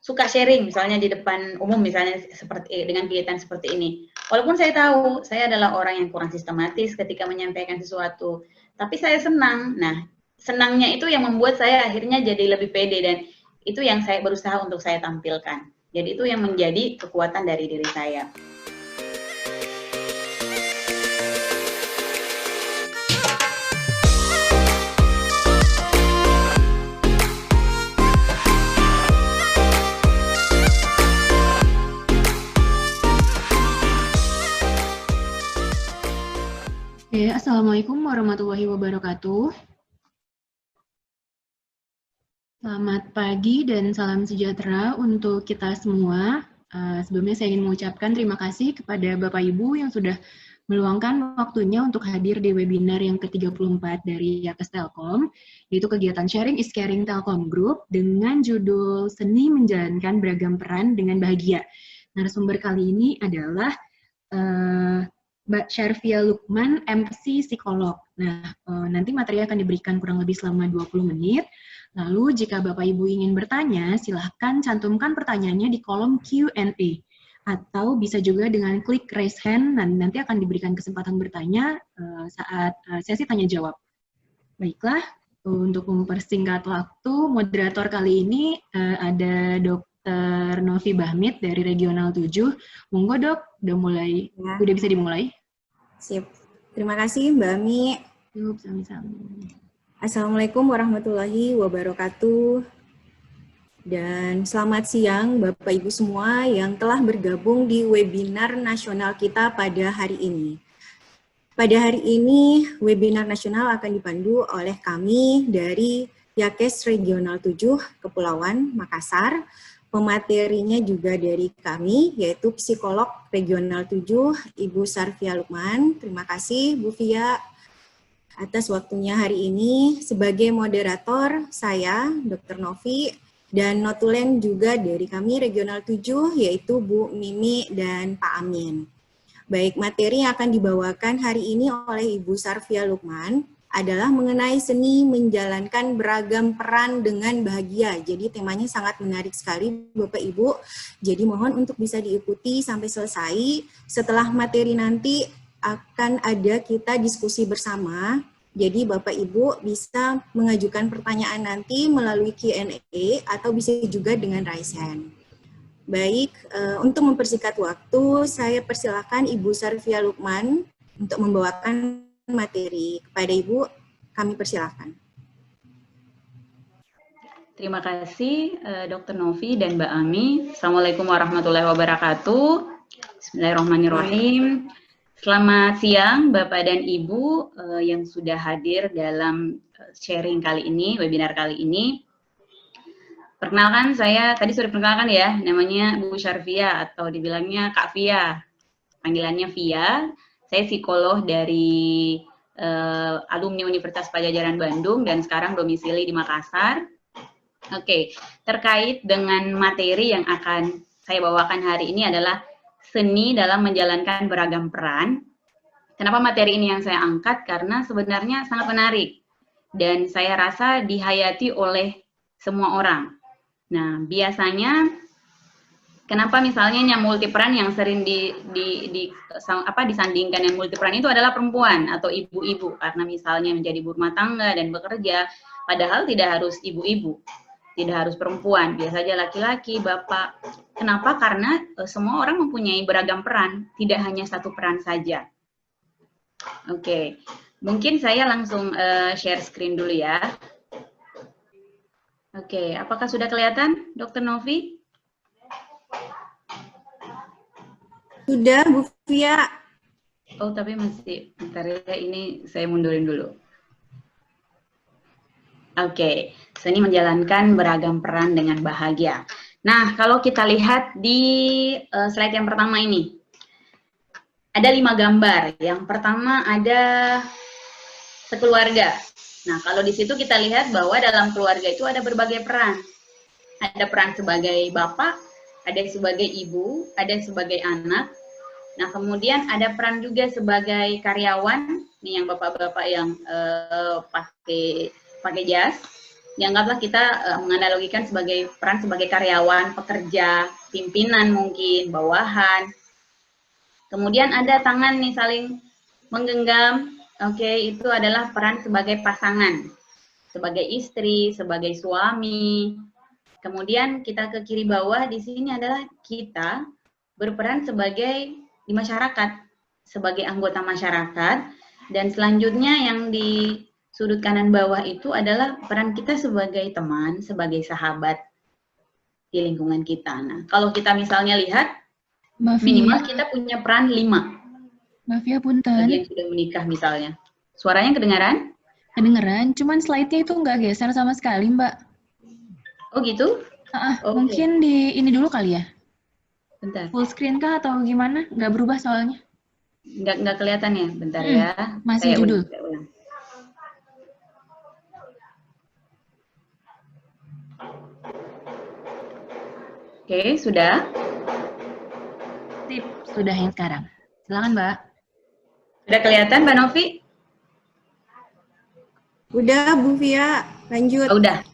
suka sharing, misalnya di depan umum, misalnya seperti dengan kegiatan seperti ini. Walaupun saya tahu saya adalah orang yang kurang sistematis ketika menyampaikan sesuatu, tapi saya senang. Nah, senangnya itu yang membuat saya akhirnya jadi lebih pede, dan itu yang saya berusaha untuk saya tampilkan. Jadi itu yang menjadi kekuatan dari diri saya. Assalamualaikum warahmatullahi wabarakatuh. Selamat pagi dan salam sejahtera untuk kita semua. Sebelumnya saya ingin mengucapkan terima kasih kepada Bapak Ibu yang sudah meluangkan waktunya untuk hadir di webinar yang ke-34 dari Yates Telkom, yaitu kegiatan Sharing is Caring Telkom Group dengan judul Seni Menjalankan Beragam Peran dengan Bahagia. Narasumber kali ini adalah Mbak Syarfia Lukman, MC Psikolog. Nah, nanti materi akan diberikan kurang lebih selama 20 menit. Lalu, jika Bapak Ibu ingin bertanya, silahkan cantumkan pertanyaannya di kolom Q&A. Atau bisa juga dengan klik raise hand, dan nanti akan diberikan kesempatan bertanya saat sesi tanya jawab. Baiklah, untuk mempersingkat waktu, moderator kali ini ada Dr. Novi Bahmid dari Regional 7. Monggo dok, udah bisa dimulai? Sip. Terima kasih Mbak Ami. Assalamualaikum warahmatullahi wabarakatuh. Dan selamat siang Bapak Ibu semua yang telah bergabung di webinar nasional kita pada hari ini. Pada hari ini, webinar nasional akan dipandu oleh kami dari Yates Regional 7 Kepulauan Makassar. Pematerinya juga dari kami, yaitu Psikolog Regional 7, Ibu Syarfia Lukman. Terima kasih Bu Fia atas waktunya hari ini. Sebagai moderator, saya Dr. Novi, dan notulen juga dari kami Regional 7, yaitu Bu Mimi dan Pak Amin. Baik, materi yang akan dibawakan hari ini oleh Ibu Syarfia Lukman adalah mengenai seni menjalankan beragam peran dengan bahagia. Jadi temanya sangat menarik sekali Bapak Ibu. Jadi mohon untuk bisa diikuti sampai selesai. Setelah materi nanti akan ada kita diskusi bersama. Jadi Bapak Ibu bisa mengajukan pertanyaan nanti melalui Q&A atau bisa juga dengan raise hand. Baik, untuk mempersingkat waktu, saya persilakan Ibu Syarfia Lukman untuk membawakan materi. Kepada Ibu, kami persilakan. Terima kasih Dr. Novi dan Mbak Ami. Assalamualaikum warahmatullahi wabarakatuh. Bismillahirrahmanirrahim. Selamat siang Bapak dan Ibu yang sudah hadir dalam sharing kali ini, webinar kali ini. Perkenalkan, saya tadi sudah perkenalkan ya, namanya Bu Syarfia atau dibilangnya Kak Fia. Panggilannya Fia. Saya psikolog dari alumni Universitas Padjadjaran Bandung dan sekarang domisili di Makassar. Oke, terkait dengan materi yang akan saya bawakan hari ini adalah seni dalam menjalankan beragam peran. Kenapa materi ini yang saya angkat? Karena sebenarnya sangat menarik dan saya rasa dihayati oleh semua orang. Nah, biasanya kenapa misalnya yang multiperan yang sering disandingkan yang multiperan itu adalah perempuan atau ibu-ibu, karena misalnya menjadi ibu rumah tangga dan bekerja, padahal tidak harus ibu-ibu, tidak harus perempuan, biasa saja laki-laki, bapak. Kenapa? Karena semua orang mempunyai beragam peran, tidak hanya satu peran saja. Oke, mungkin saya langsung share screen dulu ya. Oke, apakah sudah kelihatan, Dr. Novi? Sudah, Bu Fia. Oh, tapi masih, bentar ya, ini saya mundurin dulu. Oke, seni menjalankan beragam peran dengan bahagia. Nah, kalau kita lihat di slide yang pertama ini, ada 5 gambar. Yang pertama ada sekeluarga. Nah, kalau di situ kita lihat bahwa dalam keluarga itu ada berbagai peran. Ada peran sebagai bapak, ada sebagai ibu, ada sebagai anak. Nah, kemudian ada peran juga sebagai karyawan, nih yang bapak-bapak yang pakai jas. dianggaplah kita menganalogikan sebagai peran sebagai karyawan, pekerja, pimpinan mungkin, bawahan. Kemudian ada tangan nih saling menggenggam, oke, itu adalah peran sebagai pasangan, sebagai istri, sebagai suami. Kemudian kita ke kiri bawah, di sini adalah kita berperan sebagai di masyarakat, sebagai anggota masyarakat, dan selanjutnya yang di sudut kanan bawah itu adalah peran kita sebagai teman, sebagai sahabat di lingkungan kita. Nah, kalau kita misalnya lihat, minimal kita punya peran 5. Maaf ya, punten. Bagi yang sudah menikah misalnya. Suaranya kedengaran? Kedengeran, cuman slide-nya itu nggak geser sama sekali, Mbak. Oh gitu? Okay. Mungkin di ini dulu kali ya? Bentar. Full screen kah atau gimana? Nggak berubah soalnya. Nggak kelihatan ya? Bentar ya. Masih saya judul. ulang. Oke, sudah? Sip, sudah yang sekarang. Silakan, Mbak. Sudah kelihatan, Mbak Novi? Udah, Bu Via. Lanjut. Oh, udah.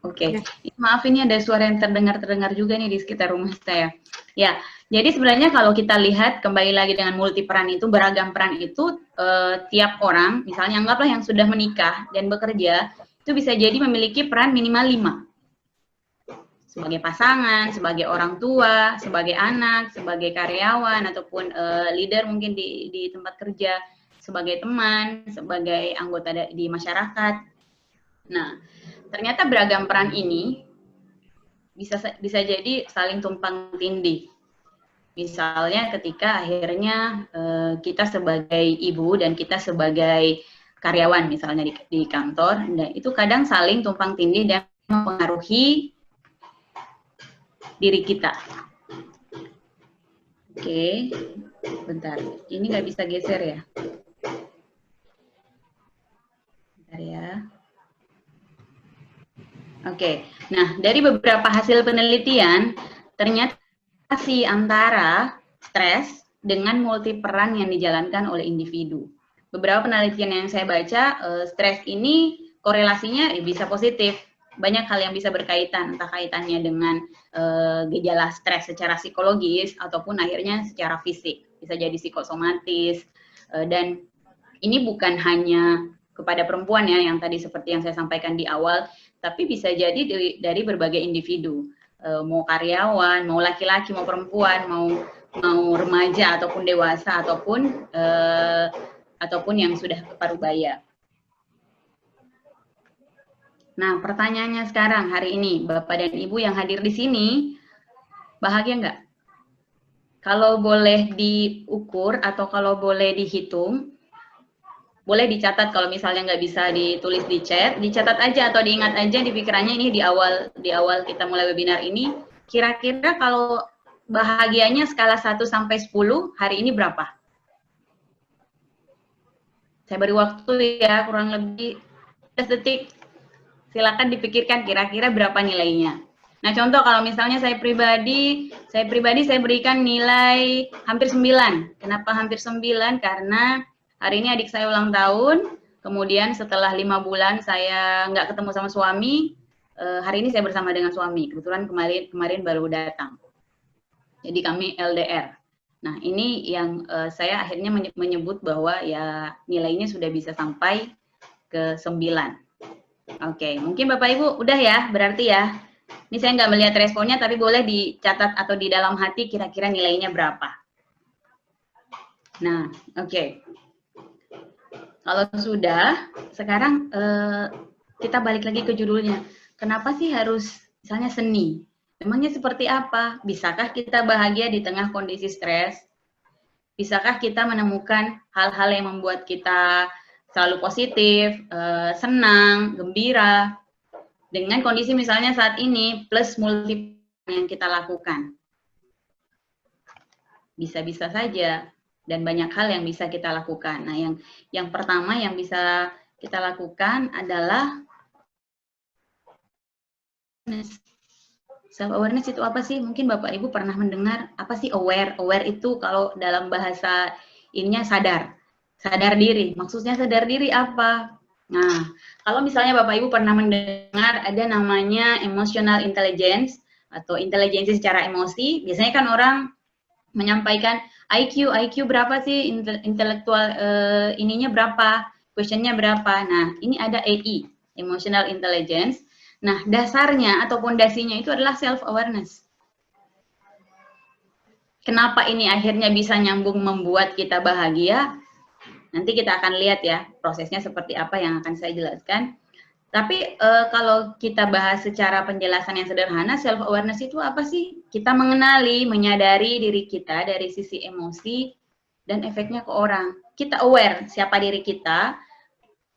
Oke. Maaf, ini ada suara yang terdengar juga nih di sekitar rumah saya. Ya, jadi sebenarnya kalau kita lihat kembali lagi dengan multi peran itu, beragam peran itu, tiap orang, misalnya anggaplah yang sudah menikah dan bekerja, itu bisa jadi memiliki peran minimal 5. Sebagai pasangan, sebagai orang tua, sebagai anak, sebagai karyawan, ataupun leader mungkin di tempat kerja, sebagai teman, sebagai anggota di masyarakat. Nah, ternyata beragam peran ini bisa jadi saling tumpang tindih. Misalnya ketika akhirnya kita sebagai ibu dan kita sebagai karyawan misalnya di kantor, nah, itu kadang saling tumpang tindih dan mempengaruhi diri kita. Oke, bentar. Ini nggak bisa geser ya? Bentar ya. Oke, nah dari beberapa hasil penelitian, ternyata relasi antara stres dengan multi peran yang dijalankan oleh individu. Beberapa penelitian yang saya baca, stres ini korelasinya bisa positif. Banyak hal yang bisa berkaitan, entah kaitannya dengan gejala stres secara psikologis ataupun akhirnya secara fisik, bisa jadi psikosomatis, dan ini bukan hanya kepada perempuan ya, yang tadi seperti yang saya sampaikan di awal, tapi bisa jadi dari berbagai individu, mau karyawan, mau laki-laki, mau perempuan, mau remaja ataupun dewasa ataupun yang sudah parubaya. Nah, pertanyaannya sekarang hari ini, Bapak dan Ibu yang hadir di sini, bahagia nggak? Kalau boleh diukur atau kalau boleh dihitung, boleh dicatat kalau misalnya nggak bisa ditulis di chat, dicatat aja atau diingat aja di pikirannya ini di awal kita mulai webinar ini, kira-kira kalau bahagianya skala 1 sampai 10, hari ini berapa? Saya beri waktu ya, kurang lebih 10 detik. Silakan dipikirkan kira-kira berapa nilainya. Nah, contoh kalau misalnya saya pribadi saya berikan nilai hampir 9. Kenapa hampir 9? Karena hari ini adik saya ulang tahun, kemudian setelah 5 bulan saya nggak ketemu sama suami, hari ini saya bersama dengan suami. Kebetulan kemarin baru datang. Jadi kami LDR. Nah, ini yang saya akhirnya menyebut bahwa ya nilainya sudah bisa sampai ke 9. Oke, mungkin Bapak Ibu udah ya, berarti ya. Ini saya nggak melihat responnya, tapi boleh dicatat atau di dalam hati kira-kira nilainya berapa. Nah, oke. Kalau sudah, sekarang kita balik lagi ke judulnya. Kenapa sih harus misalnya seni? Memangnya seperti apa? Bisakah kita bahagia di tengah kondisi stres? Bisakah kita menemukan hal-hal yang membuat kita selalu positif, senang, gembira, dengan kondisi misalnya saat ini plus multi yang kita lakukan? Bisa-bisa saja, dan banyak hal yang bisa kita lakukan. Nah, yang pertama yang bisa kita lakukan adalah self-awareness. Itu apa sih? Mungkin Bapak Ibu pernah mendengar, apa sih aware? Aware itu kalau dalam bahasa ininya sadar diri. Maksudnya sadar diri apa? Nah, kalau misalnya Bapak Ibu pernah mendengar ada namanya emotional intelligence atau intelijensi secara emosi, biasanya kan orang menyampaikan IQ berapa sih, intelektual ininya berapa, questionnya berapa. Nah, ini ada AI, emotional intelligence. Nah, dasarnya atau pondasinya itu adalah self-awareness. Kenapa ini akhirnya bisa nyambung membuat kita bahagia? Nanti kita akan lihat ya prosesnya seperti apa yang akan saya jelaskan. Tapi kalau kita bahas secara penjelasan yang sederhana, self awareness itu apa sih? Kita mengenali, menyadari diri kita dari sisi emosi dan efeknya ke orang. Kita aware siapa diri kita,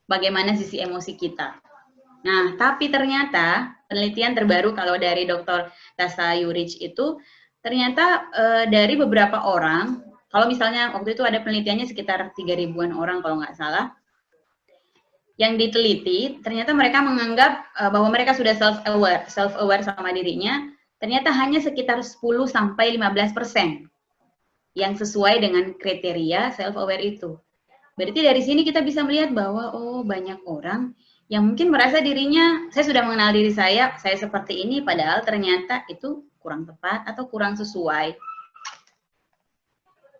bagaimana sisi emosi kita. Nah, tapi ternyata penelitian terbaru kalau dari Dr. Tasa Yurich itu ternyata dari beberapa orang, kalau misalnya waktu itu ada penelitiannya sekitar 3.000-an orang kalau nggak salah, yang diteliti, ternyata mereka menganggap bahwa mereka sudah self-aware sama dirinya, ternyata hanya sekitar 10-15% yang sesuai dengan kriteria self-aware itu. Berarti dari sini kita bisa melihat bahwa, oh banyak orang yang mungkin merasa dirinya, saya sudah mengenal diri saya seperti ini, padahal ternyata itu kurang tepat atau kurang sesuai.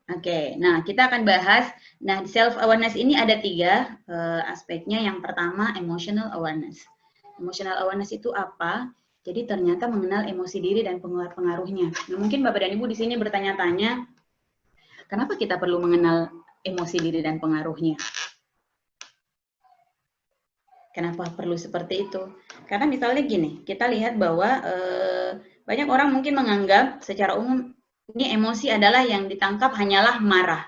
Oke, nah kita akan bahas. Nah, self-awareness ini ada 3 aspeknya. Yang pertama, emotional awareness. Emotional awareness itu apa? Jadi ternyata mengenal emosi diri dan pengaruh-pengaruhnya. Nah, mungkin Bapak dan Ibu di sini bertanya-tanya, kenapa kita perlu mengenal emosi diri dan pengaruhnya? Kenapa perlu seperti itu? Karena misalnya gini, kita lihat bahwa banyak orang mungkin menganggap secara umum, ini emosi adalah yang ditangkap hanyalah marah.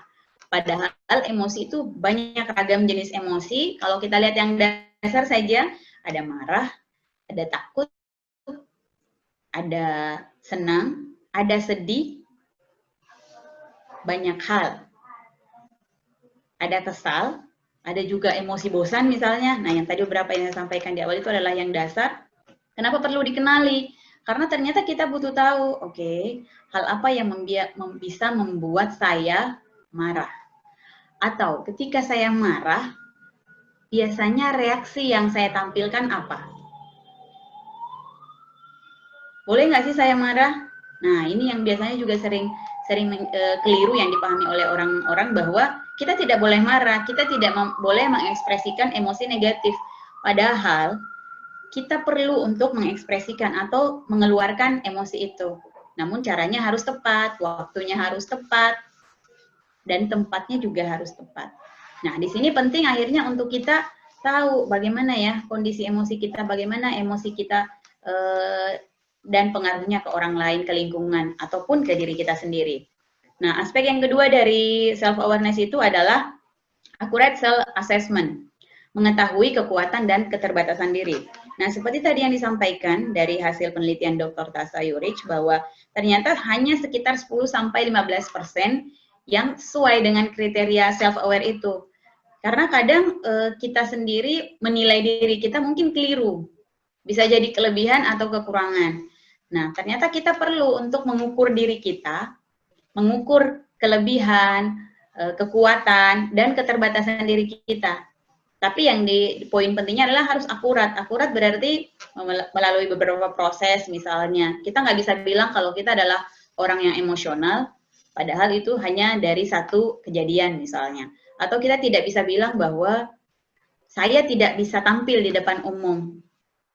Padahal emosi itu banyak ragam jenis emosi. Kalau kita lihat yang dasar saja, ada marah, ada takut, ada senang, ada sedih, banyak hal. Ada kesal, ada juga emosi bosan misalnya. Nah, yang tadi beberapa yang saya sampaikan di awal itu adalah yang dasar. Kenapa perlu dikenali? Karena ternyata kita butuh tahu, oke, hal apa yang bisa membuat saya marah. Atau ketika saya marah, biasanya reaksi yang saya tampilkan apa? Boleh nggak sih saya marah? Nah, ini yang biasanya juga sering keliru yang dipahami oleh orang-orang bahwa kita tidak boleh marah, kita tidak boleh mengekspresikan emosi negatif. Padahal kita perlu untuk mengekspresikan atau mengeluarkan emosi itu. Namun caranya harus tepat, waktunya harus tepat, dan tempatnya juga harus tepat. Nah, di sini penting akhirnya untuk kita tahu bagaimana ya kondisi emosi kita, bagaimana emosi kita dan pengaruhnya ke orang lain, ke lingkungan, ataupun ke diri kita sendiri. Nah, aspek yang kedua dari self-awareness itu adalah accurate self-assessment, mengetahui kekuatan dan keterbatasan diri. Nah, seperti tadi yang disampaikan dari hasil penelitian Dr. Tasa Yurich, bahwa ternyata hanya sekitar 10-15% yang sesuai dengan kriteria self-aware itu. Karena kadang kita sendiri menilai diri kita mungkin keliru, bisa jadi kelebihan atau kekurangan. Nah, ternyata kita perlu untuk mengukur diri kita, mengukur kelebihan, kekuatan, dan keterbatasan diri kita. Tapi yang di poin pentingnya adalah harus akurat. Akurat berarti melalui beberapa proses, misalnya. Kita nggak bisa bilang kalau kita adalah orang yang emosional, padahal itu hanya dari satu kejadian misalnya. Atau kita tidak bisa bilang bahwa saya tidak bisa tampil di depan umum.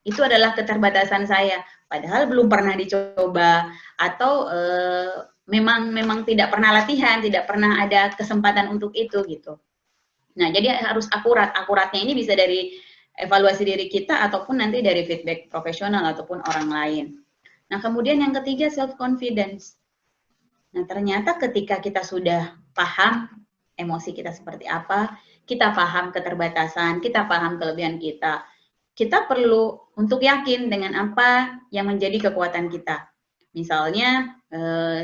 Itu adalah keterbatasan saya, padahal belum pernah dicoba atau memang tidak pernah latihan, tidak pernah ada kesempatan untuk itu gitu. Nah, jadi harus akurat. Akuratnya ini bisa dari evaluasi diri kita ataupun nanti dari feedback profesional ataupun orang lain. Nah, kemudian yang ketiga self confidence. Nah, ternyata ketika kita sudah paham emosi kita seperti apa, kita paham keterbatasan, kita paham kelebihan kita, kita perlu untuk yakin dengan apa yang menjadi kekuatan kita. Misalnya,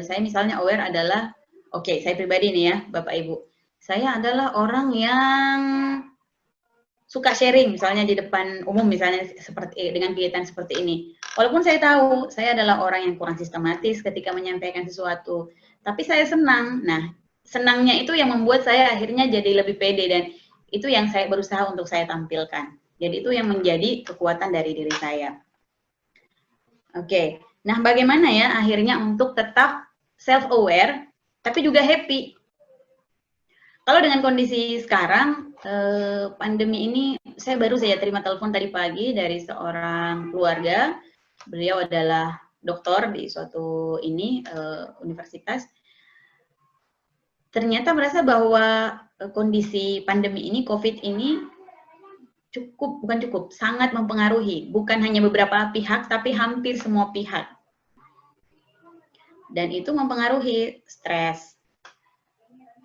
saya misalnya aware adalah, oke, saya pribadi nih ya, Bapak Ibu, saya adalah orang yang suka sharing, misalnya di depan umum, misalnya seperti dengan kegiatan seperti ini. Walaupun saya tahu, saya adalah orang yang kurang sistematis ketika menyampaikan sesuatu, tapi saya senang. Nah, senangnya itu yang membuat saya akhirnya jadi lebih pede, dan itu yang saya berusaha untuk saya tampilkan. Jadi itu yang menjadi kekuatan dari diri saya. Oke, nah bagaimana ya akhirnya untuk tetap self-aware, tapi juga happy. Kalau dengan kondisi sekarang, pandemi ini, saya baru saja terima telepon tadi pagi dari seorang keluarga. Beliau adalah dokter di suatu universitas. Ternyata merasa bahwa kondisi pandemi ini, COVID ini sangat mempengaruhi. Bukan hanya beberapa pihak, tapi hampir semua pihak. Dan itu mempengaruhi stres.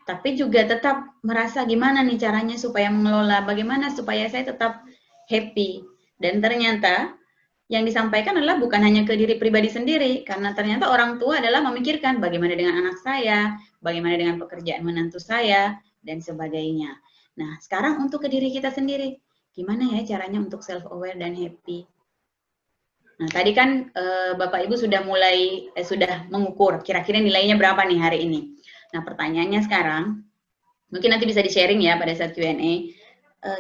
Tapi juga tetap merasa gimana nih caranya supaya mengelola, bagaimana supaya saya tetap happy. Dan ternyata yang disampaikan adalah bukan hanya ke diri pribadi sendiri, karena ternyata orang tua adalah memikirkan bagaimana dengan anak saya, bagaimana dengan pekerjaan menantu saya, dan sebagainya. Nah, sekarang untuk ke diri kita sendiri, gimana ya caranya untuk self-aware dan happy? Nah, tadi kan Bapak Ibu sudah sudah mengukur, kira-kira nilainya berapa nih hari ini. Nah, pertanyaannya sekarang, mungkin nanti bisa di-sharing ya pada saat Q&A,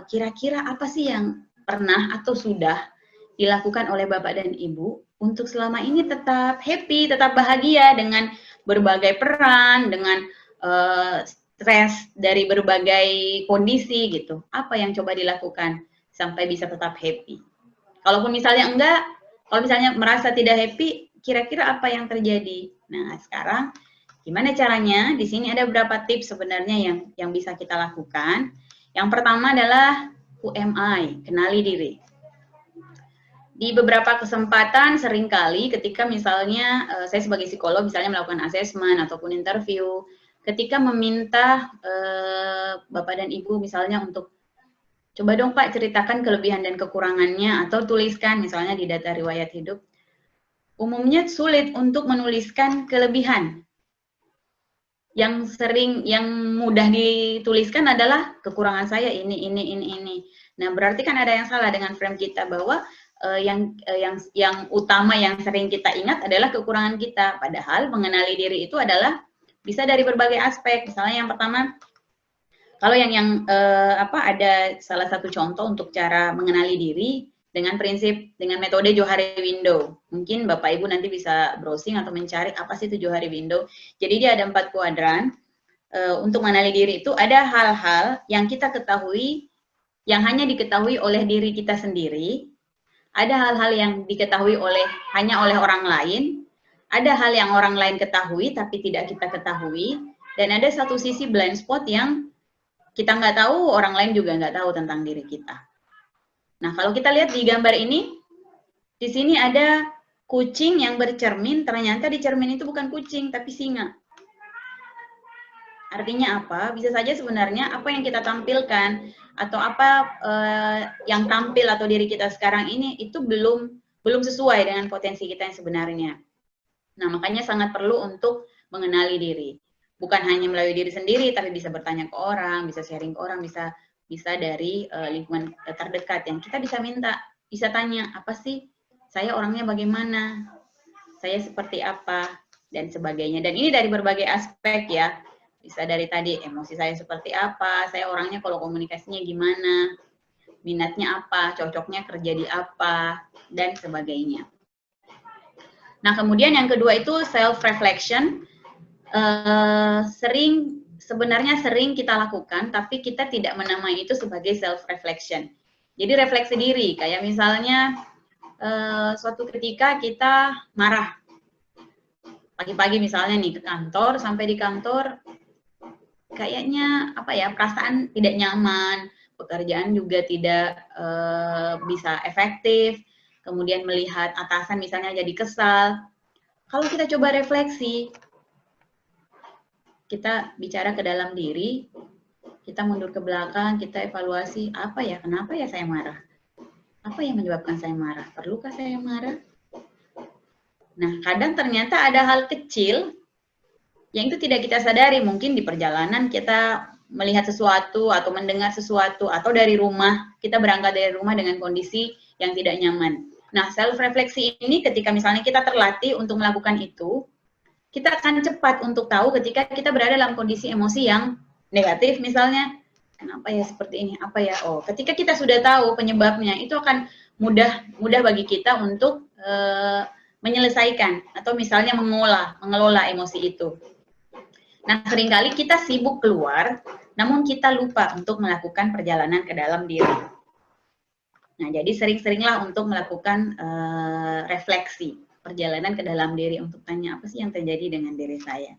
kira-kira apa sih yang pernah atau sudah dilakukan oleh Bapak dan Ibu untuk selama ini tetap happy, tetap bahagia dengan berbagai peran, dengan stres dari berbagai kondisi gitu. Apa yang coba dilakukan sampai bisa tetap happy? Kalaupun misalnya enggak, kalau misalnya merasa tidak happy, kira-kira apa yang terjadi? Nah, sekarang gimana caranya? Di sini ada beberapa tips sebenarnya yang bisa kita lakukan. Yang pertama adalah who am I? Kenali diri. Di beberapa kesempatan seringkali ketika misalnya saya sebagai psikolog misalnya melakukan asesmen ataupun interview, ketika meminta Bapak dan Ibu misalnya untuk coba dong Pak ceritakan kelebihan dan kekurangannya atau tuliskan misalnya di data riwayat hidup, umumnya sulit untuk menuliskan kelebihan. Yang mudah dituliskan adalah kekurangan saya ini. Nah, berarti kan ada yang salah dengan frame kita bahwa yang utama yang sering kita ingat adalah kekurangan kita. Padahal mengenali diri itu adalah bisa dari berbagai aspek. Misalnya yang pertama, kalau ada salah satu contoh untuk cara mengenali diri dengan metode Johari Window. Mungkin Bapak Ibu nanti bisa browsing atau mencari apa sih itu Johari Window. Jadi dia ada 4 kuadran. Untuk mengenali diri itu ada hal-hal yang kita ketahui, yang hanya diketahui oleh diri kita sendiri. Ada hal-hal yang diketahui hanya oleh orang lain. Ada hal yang orang lain ketahui tapi tidak kita ketahui. Dan ada satu sisi blind spot yang kita nggak tahu, orang lain juga nggak tahu tentang diri kita. Nah, kalau kita lihat di gambar ini, di sini ada kucing yang bercermin, ternyata di cermin itu bukan kucing, tapi singa. Artinya apa? Bisa saja sebenarnya apa yang kita tampilkan, atau apa yang tampil atau diri kita sekarang ini, itu belum sesuai dengan potensi kita yang sebenarnya. Nah, makanya sangat perlu untuk mengenali diri. Bukan hanya melalui diri sendiri, tapi bisa bertanya ke orang, bisa sharing ke orang, bisa dari lingkungan terdekat yang kita bisa tanya, apa sih saya orangnya bagaimana, saya seperti apa, dan sebagainya. Dan ini dari berbagai aspek ya, bisa dari tadi emosi saya seperti apa, saya orangnya kalau komunikasinya gimana, minatnya apa, cocoknya kerja di apa, dan sebagainya. Nah, kemudian yang kedua itu self-reflection. Sebenarnya sering kita lakukan, tapi kita tidak menamai itu sebagai self-reflection. Jadi refleksi diri, kayak misalnya suatu ketika kita marah. Pagi-pagi misalnya nih ke kantor, sampai di kantor kayaknya perasaan tidak nyaman, pekerjaan juga tidak bisa efektif, kemudian melihat atasan misalnya jadi kesal. Kalau kita coba refleksi, kita bicara ke dalam diri, kita mundur ke belakang, kita evaluasi, kenapa ya saya marah? Apa yang menyebabkan saya marah? Perlukah saya marah? Nah, kadang ternyata ada hal kecil yang itu tidak kita sadari. Mungkin di perjalanan kita melihat sesuatu atau mendengar sesuatu, atau dari rumah, kita berangkat dari rumah dengan kondisi yang tidak nyaman. Nah, self-refleksi ini ketika misalnya kita terlatih untuk melakukan itu, kita akan cepat untuk tahu ketika kita berada dalam kondisi emosi yang negatif misalnya, kenapa ya seperti ini? Apa ya? Oh, ketika kita sudah tahu penyebabnya, itu akan mudah bagi kita untuk menyelesaikan atau misalnya mengelola emosi itu. Nah, seringkali kita sibuk keluar, namun kita lupa untuk melakukan perjalanan ke dalam diri. Nah, jadi sering-seringlah untuk melakukan refleksi, perjalanan ke dalam diri untuk tanya apa sih yang terjadi dengan diri saya.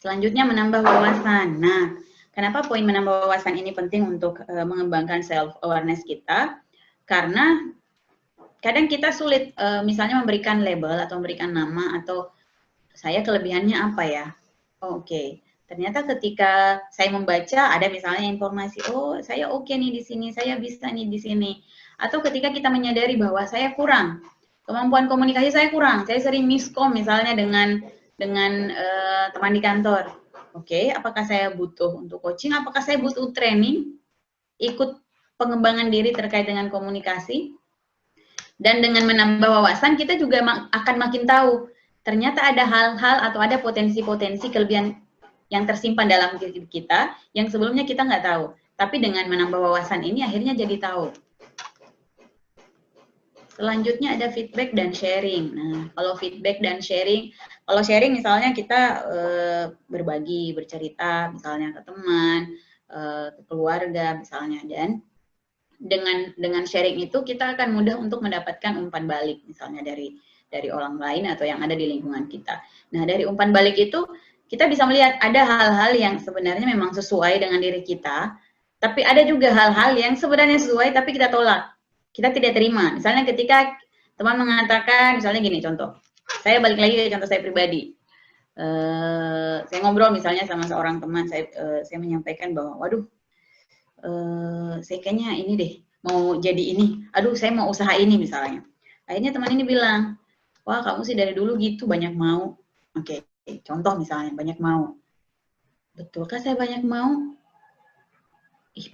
Selanjutnya menambah wawasan. Nah, kenapa poin menambah wawasan ini penting untuk mengembangkan self-awareness kita? Karena kadang kita sulit misalnya memberikan label atau memberikan nama atau saya kelebihannya apa ya? Oh, Oke. Ternyata ketika saya membaca ada misalnya informasi, oh saya oke nih di sini, saya bisa nih di sini. Atau ketika kita menyadari bahwa saya kurang, kemampuan komunikasi saya kurang, saya sering miskom misalnya dengan teman di kantor. Oke, apakah saya butuh untuk coaching? Apakah saya butuh training? Ikut pengembangan diri terkait dengan komunikasi? Dan dengan menambah wawasan, kita juga akan makin tahu ternyata ada hal-hal atau ada potensi-potensi kelebihan yang tersimpan dalam diri kita yang sebelumnya kita nggak tahu. Tapi dengan menambah wawasan ini akhirnya jadi tahu. Selanjutnya ada feedback dan sharing. Nah, kalau feedback dan sharing, kalau sharing misalnya kita berbagi, bercerita misalnya ke teman, ke keluarga misalnya, dan dengan sharing itu kita akan mudah untuk mendapatkan umpan balik misalnya dari orang lain atau yang ada di lingkungan kita. Nah, dari umpan balik itu kita bisa melihat ada hal-hal yang sebenarnya memang sesuai dengan diri kita, tapi ada juga hal-hal yang sebenarnya sesuai tapi kita tolak. Kita tidak terima. Misalnya ketika teman mengatakan, misalnya gini contoh, saya balik lagi ke contoh saya pribadi. Saya ngobrol misalnya sama seorang teman, saya menyampaikan bahwa, waduh, saya kayaknya ini deh, mau jadi ini. Aduh, saya mau usaha ini misalnya. Akhirnya teman ini bilang, wah kamu sih dari dulu gitu, banyak mau. Oke, contoh misalnya, banyak mau. Betulkah saya banyak mau?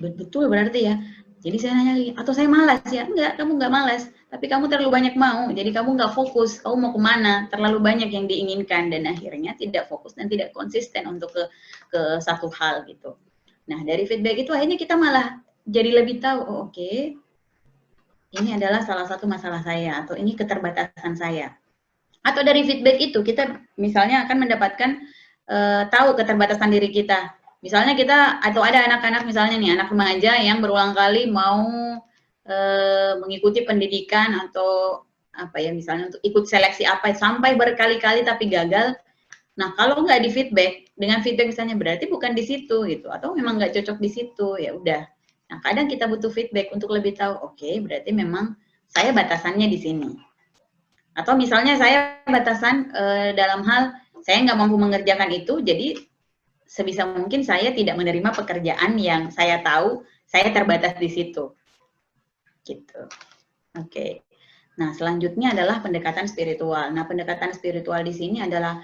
Betul berarti ya. Jadi saya nanya lagi, atau saya malas ya? Enggak, kamu enggak malas. Tapi kamu terlalu banyak mau, jadi kamu enggak fokus. Kamu mau kemana? Terlalu banyak yang diinginkan, dan akhirnya tidak fokus dan tidak konsisten untuk ke satu hal gitu. Nah, dari feedback itu akhirnya kita malah jadi lebih tahu, oh, oke, ini adalah salah satu masalah saya, atau ini keterbatasan saya. Atau dari feedback itu, kita misalnya akan mendapatkan tahu keterbatasan diri kita. Misalnya kita, atau ada anak-anak misalnya nih, anak remaja yang berulang kali mau mengikuti pendidikan atau apa ya, misalnya untuk ikut seleksi apa, sampai berkali-kali tapi gagal. Nah, kalau nggak di feedback, dengan feedback misalnya berarti bukan di situ gitu, atau memang nggak cocok di situ, ya udah. Nah, kadang kita butuh feedback untuk lebih tahu, oke, berarti memang saya batasannya di sini. Atau misalnya saya batasan dalam hal saya nggak mampu mengerjakan itu, jadi sebisa mungkin saya tidak menerima pekerjaan yang saya tahu saya terbatas di situ. Gitu. Oke. Nah, selanjutnya adalah pendekatan spiritual. Nah, pendekatan spiritual di sini adalah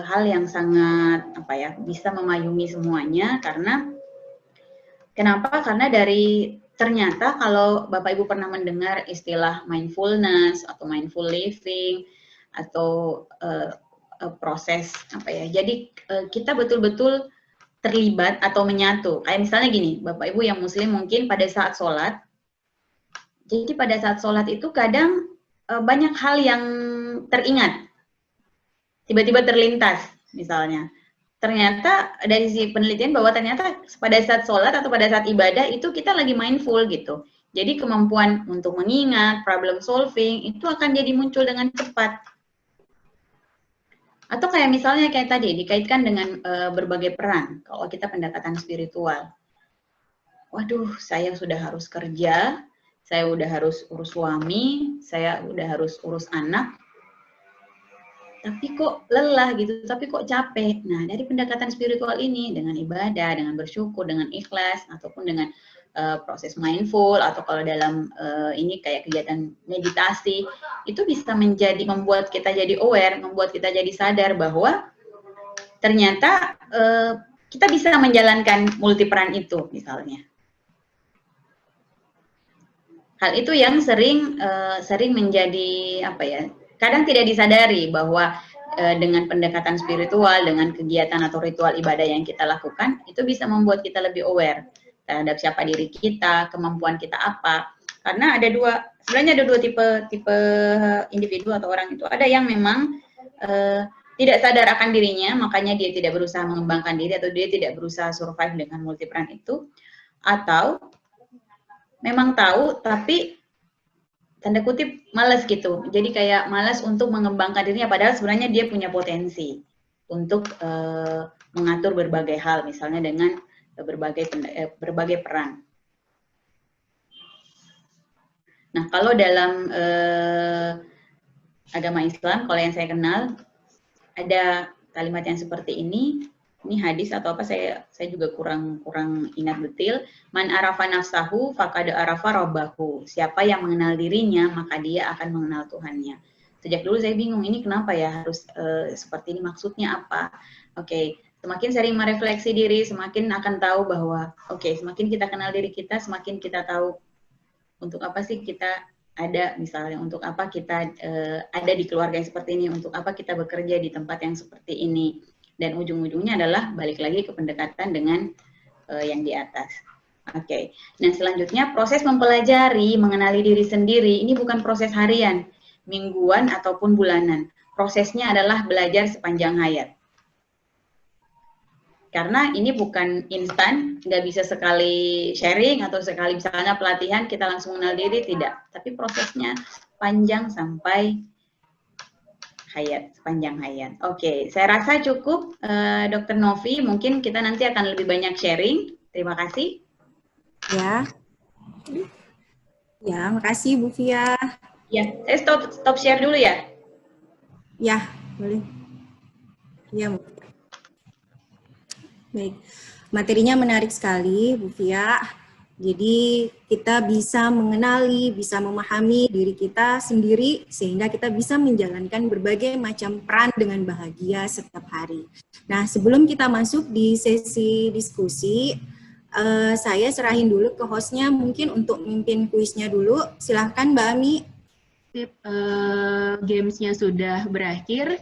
hal yang sangat apa ya, bisa memayungi semuanya. Karena kenapa? Karena dari ternyata kalau Bapak Ibu pernah mendengar istilah mindfulness atau mindful living atau proses apa ya, jadi kita betul-betul terlibat atau menyatu. Kayak misalnya gini, Bapak Ibu yang Muslim mungkin pada saat sholat, jadi pada saat sholat itu kadang banyak hal yang teringat, tiba-tiba terlintas misalnya. Ternyata dari si penelitian bahwa ternyata pada saat sholat atau pada saat ibadah itu kita lagi mindful gitu. Jadi kemampuan untuk mengingat, problem solving itu akan jadi muncul dengan cepat. Atau kayak misalnya kayak tadi dikaitkan dengan berbagai peran. Kalau kita pendekatan spiritual, waduh saya sudah harus kerja, saya udah harus urus suami, saya udah harus urus anak, tapi kok lelah gitu, tapi kok capek. Nah, dari pendekatan spiritual ini, dengan ibadah, dengan bersyukur, dengan ikhlas, ataupun dengan proses mindful, atau kalau dalam ini kayak kegiatan meditasi, itu bisa membuat kita jadi aware, membuat kita jadi sadar bahwa ternyata kita bisa menjalankan multiperan itu, misalnya. Hal itu yang sering menjadi apa ya? Kadang tidak disadari bahwa dengan pendekatan spiritual, dengan kegiatan atau ritual ibadah yang kita lakukan, itu bisa membuat kita lebih aware terhadap siapa diri kita, kemampuan kita apa. Karena sebenarnya ada dua tipe individu atau orang itu. Ada yang memang tidak sadar akan dirinya, makanya dia tidak berusaha mengembangkan diri atau dia tidak berusaha survive dengan multiperan itu. Atau memang tahu tapi tanda kutip malas gitu. Jadi kayak malas untuk mengembangkan dirinya padahal sebenarnya dia punya potensi untuk mengatur berbagai hal, misalnya dengan berbagai peran. Nah, kalau dalam agama Islam, kalau yang saya kenal ada kalimat yang seperti ini. Ini hadis atau apa saya juga kurang ingat detail. Man arafa nafsahu faqad arafa rabbahu. Siapa yang mengenal dirinya maka dia akan mengenal Tuhannya. Sejak dulu saya bingung ini kenapa ya harus seperti ini, maksudnya apa? Oke, semakin sering merefleksi diri semakin akan tahu bahwa semakin kita kenal diri kita semakin kita tahu untuk apa sih kita ada, misalnya untuk apa kita ada di keluarga yang seperti ini, untuk apa kita bekerja di tempat yang seperti ini. Dan ujung-ujungnya adalah balik lagi ke pendekatan dengan yang di atas. Oke. Nah, selanjutnya proses mempelajari, mengenali diri sendiri, ini bukan proses harian, mingguan, ataupun bulanan. Prosesnya adalah belajar sepanjang hayat. Karena ini bukan instan, nggak bisa sekali sharing atau sekali misalnya pelatihan kita langsung mengenal diri, tidak. Tapi prosesnya panjang sampai hayat, sepanjang hayat. Oke, saya rasa cukup, Dr. Novi. Mungkin kita nanti akan lebih banyak sharing. Terima kasih. Ya, makasih Bu Fia. Ya, saya stop share dulu ya. Ya, boleh. Ya, Bu. Baik, materinya menarik sekali, Bu Fia. Jadi kita bisa mengenali, bisa memahami diri kita sendiri sehingga kita bisa menjalankan berbagai macam peran dengan bahagia setiap hari. Nah, sebelum kita masuk di sesi diskusi, saya serahin dulu ke hostnya mungkin untuk mimpin kuisnya dulu. Silahkan Mbak Ami. Gamesnya sudah berakhir.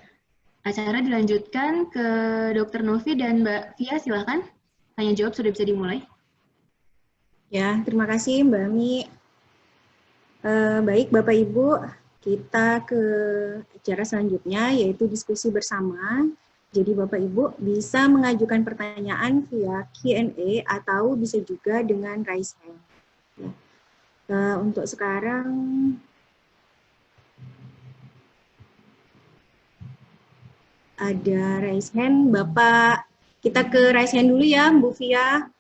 Acara dilanjutkan ke Dr. Novi dan Mbak Fia, silahkan. Tanya jawab sudah bisa dimulai. Ya, terima kasih Mbak Ami. Baik Bapak Ibu, kita ke acara selanjutnya yaitu diskusi bersama. Jadi Bapak Ibu bisa mengajukan pertanyaan via Q&A atau bisa juga dengan raise hand. Ya. Untuk sekarang ada raise hand, Bapak. Kita ke raise hand dulu ya, Bu Fia.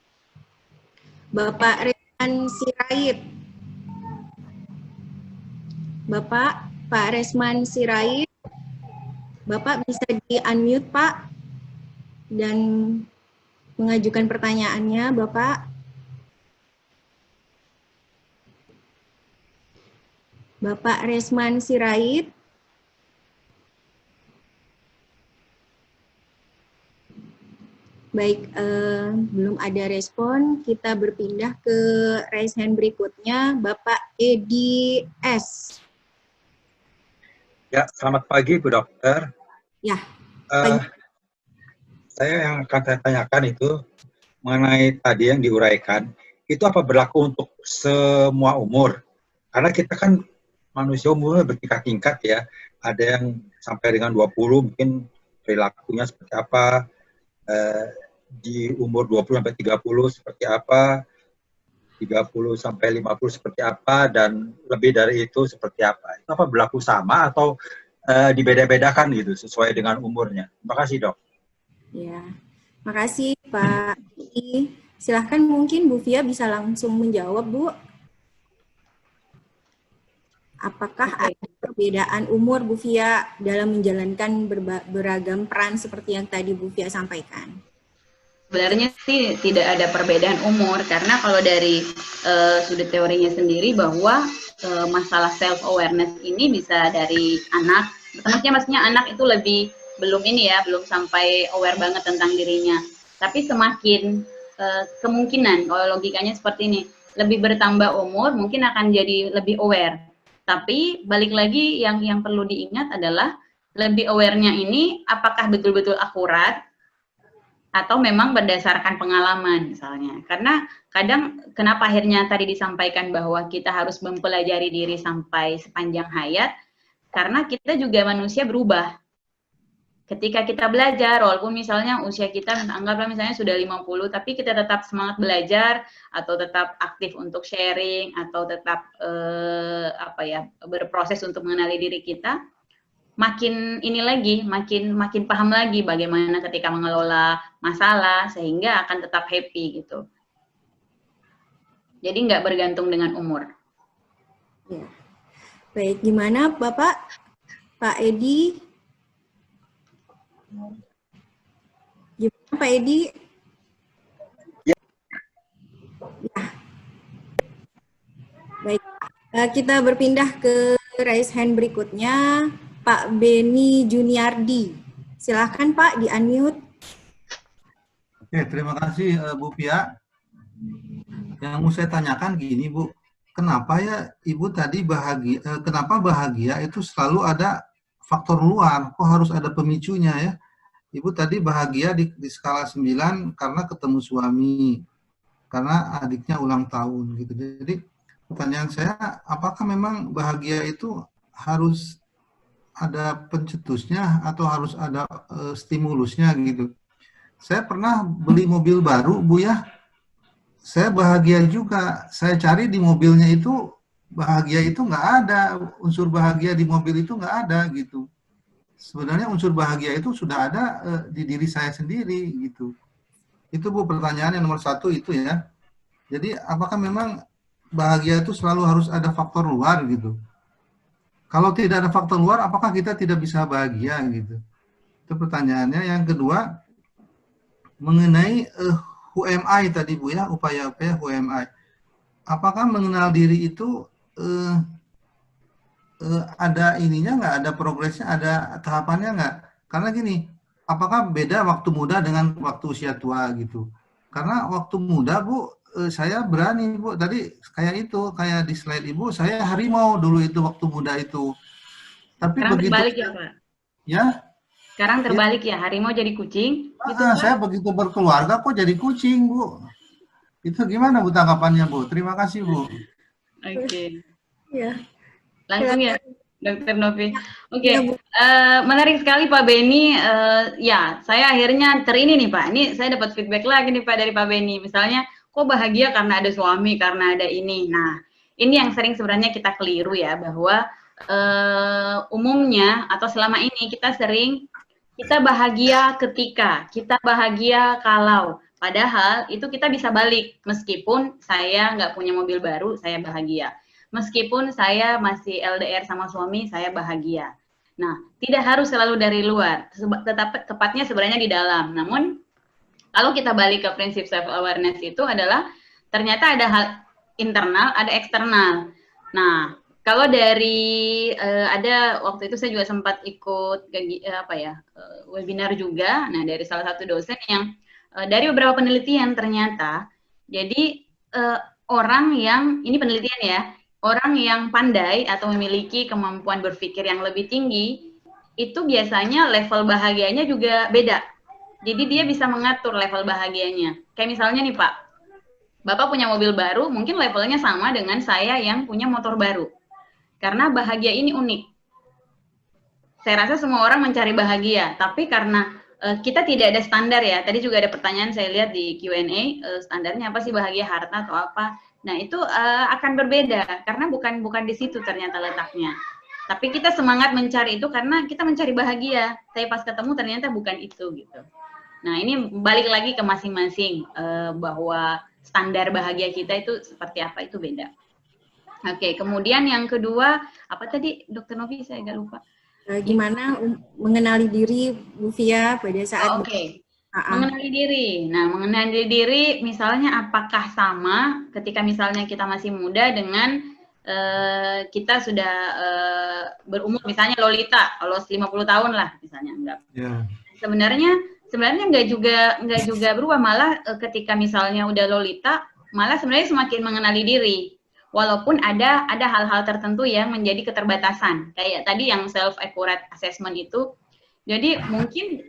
Bapak Resman Sirait. Pak Resman Sirait. Bapak bisa di-unmute, Pak. Dan mengajukan pertanyaannya, Bapak. Bapak Resman Sirait. Baik, belum ada respon, kita berpindah ke raise hand berikutnya, Bapak Edi S. Ya, selamat pagi Bu Dokter. Ya. Saya yang akan saya tanyakan itu mengenai tadi yang diuraikan, itu apa berlaku untuk semua umur? Karena kita kan manusia umurnya bertingkat-tingkat ya, ada yang sampai dengan 20 mungkin perilakunya seperti apa, di umur 20 sampai 30 seperti apa, 30 sampai 50 seperti apa, dan lebih dari itu seperti apa. Itu apa berlaku sama atau dibeda-bedakan gitu sesuai dengan umurnya? Terima kasih, Dok. Ya, makasih Pak. Silahkan mungkin Bu Fia bisa langsung menjawab, Bu. Apakah ada perbedaan umur Bu Fia dalam menjalankan beragam peran seperti yang tadi Bu Fia sampaikan? Sebenarnya sih tidak ada perbedaan umur, karena kalau dari sudut teorinya sendiri bahwa masalah self-awareness ini bisa dari anak, maksudnya anak itu belum sampai aware banget tentang dirinya. Tapi semakin kemungkinan, kalau logikanya seperti ini, lebih bertambah umur, mungkin akan jadi lebih aware. Tapi balik lagi yang perlu diingat adalah lebih aware-nya ini apakah betul-betul akurat atau memang berdasarkan pengalaman misalnya. Karena kadang kenapa akhirnya tadi disampaikan bahwa kita harus mempelajari diri sampai sepanjang hayat, karena kita juga manusia berubah. Ketika kita belajar, walaupun misalnya usia kita anggaplah misalnya sudah 50, tapi kita tetap semangat belajar atau tetap aktif untuk sharing atau tetap berproses untuk mengenali diri kita, makin ini lagi, makin paham lagi bagaimana ketika mengelola masalah sehingga akan tetap happy gitu. Jadi nggak bergantung dengan umur. Ya. Baik, gimana Bapak? Pak Edi? Gimana Pak Edi? Ya. Baik, kita berpindah ke raise hand berikutnya. Pak Beni Juniardi. Silahkan Pak, di-unmute. Oke, terima kasih Bu Pia. Yang mau saya tanyakan gini Bu, kenapa ya Ibu tadi bahagia, kenapa bahagia itu selalu ada faktor luar, kok harus ada pemicunya ya? Ibu tadi bahagia di skala 9 karena ketemu suami, karena adiknya ulang tahun gitu. Jadi pertanyaan saya, apakah memang bahagia itu harus ada pencetusnya atau harus ada stimulusnya gitu? Saya pernah beli mobil baru Bu ya, saya bahagia juga. Saya cari di mobilnya itu, bahagia itu nggak ada, unsur bahagia di mobil itu nggak ada gitu. Sebenarnya unsur bahagia itu sudah ada di diri saya sendiri gitu. Itu Bu pertanyaan yang nomor 1 itu ya. Jadi apakah memang bahagia itu selalu harus ada faktor luar gitu? Kalau tidak ada faktor luar, apakah kita tidak bisa bahagia gitu? Itu pertanyaannya. Yang kedua, mengenai who am I tadi Bu ya, upaya-upaya who am I. Apakah mengenal diri itu ada ininya nggak, ada progresnya, ada tahapannya nggak? Karena gini, apakah beda waktu muda dengan waktu usia tua gitu? Karena waktu muda Bu, saya berani Bu, tadi kayak di slide Ibu, saya harimau dulu itu waktu muda itu. Tapi sekarang begitu terbalik ya Pak? Ya? Sekarang terbalik ya, harimau jadi kucing? Gitu, saya begitu berkeluarga kok jadi kucing Bu. Itu gimana Bu tanggapannya Bu? Terima kasih Bu. Oke. Ya. Langsung ya, Dr. Novi. Oke, menarik sekali Pak Beni. Ya, saya akhirnya terini nih Pak. Ini saya dapat feedback lagi nih Pak dari Pak Beni. Misalnya, kok bahagia karena ada suami, karena ada ini. Nah, ini yang sering sebenarnya kita keliru ya, bahwa umumnya atau selama ini kita bahagia ketika, kita bahagia kalau. Padahal itu kita bisa balik, meskipun saya nggak punya mobil baru, saya bahagia. Meskipun saya masih LDR sama suami, saya bahagia. Nah, tidak harus selalu dari luar, tepatnya sebenarnya di dalam. Namun, kalau kita balik ke prinsip self-awareness itu adalah, ternyata ada hal internal, ada eksternal. Nah, kalau dari, ada waktu itu saya juga sempat ikut webinar juga, nah dari salah satu dosen yang, dari beberapa penelitian ternyata, jadi orang yang, ini penelitian ya, orang yang pandai atau memiliki kemampuan berpikir yang lebih tinggi, itu biasanya level bahagianya juga beda. Jadi dia bisa mengatur level bahagianya. Kayak misalnya nih Pak, Bapak punya mobil baru, mungkin levelnya sama dengan saya yang punya motor baru. Karena bahagia ini unik. Saya rasa semua orang mencari bahagia, tapi karena kita tidak ada standar ya. Tadi juga ada pertanyaan saya lihat di Q&A, standarnya apa sih bahagia, harta atau apa? Nah, itu akan berbeda karena bukan di situ ternyata letaknya. Tapi kita semangat mencari itu karena kita mencari bahagia. Tapi pas ketemu ternyata bukan itu gitu. Nah, ini balik lagi ke masing-masing bahwa standar bahagia kita itu seperti apa itu beda. Oke, kemudian yang kedua, apa tadi Dr. Novi, saya agak lupa. Gimana mengenali diri Bu Fia pada saat mengenali diri. Nah, mengenali diri misalnya apakah sama ketika misalnya kita masih muda dengan kita sudah berumur, misalnya Lolita, kalau 50 tahun lah misalnya, enggak. Yeah. Sebenarnya enggak juga berubah, malah ketika misalnya udah Lolita, malah sebenarnya semakin mengenali diri. walaupun ada hal-hal tertentu yang menjadi keterbatasan. Kayak tadi yang self-accurate assessment itu, jadi mungkin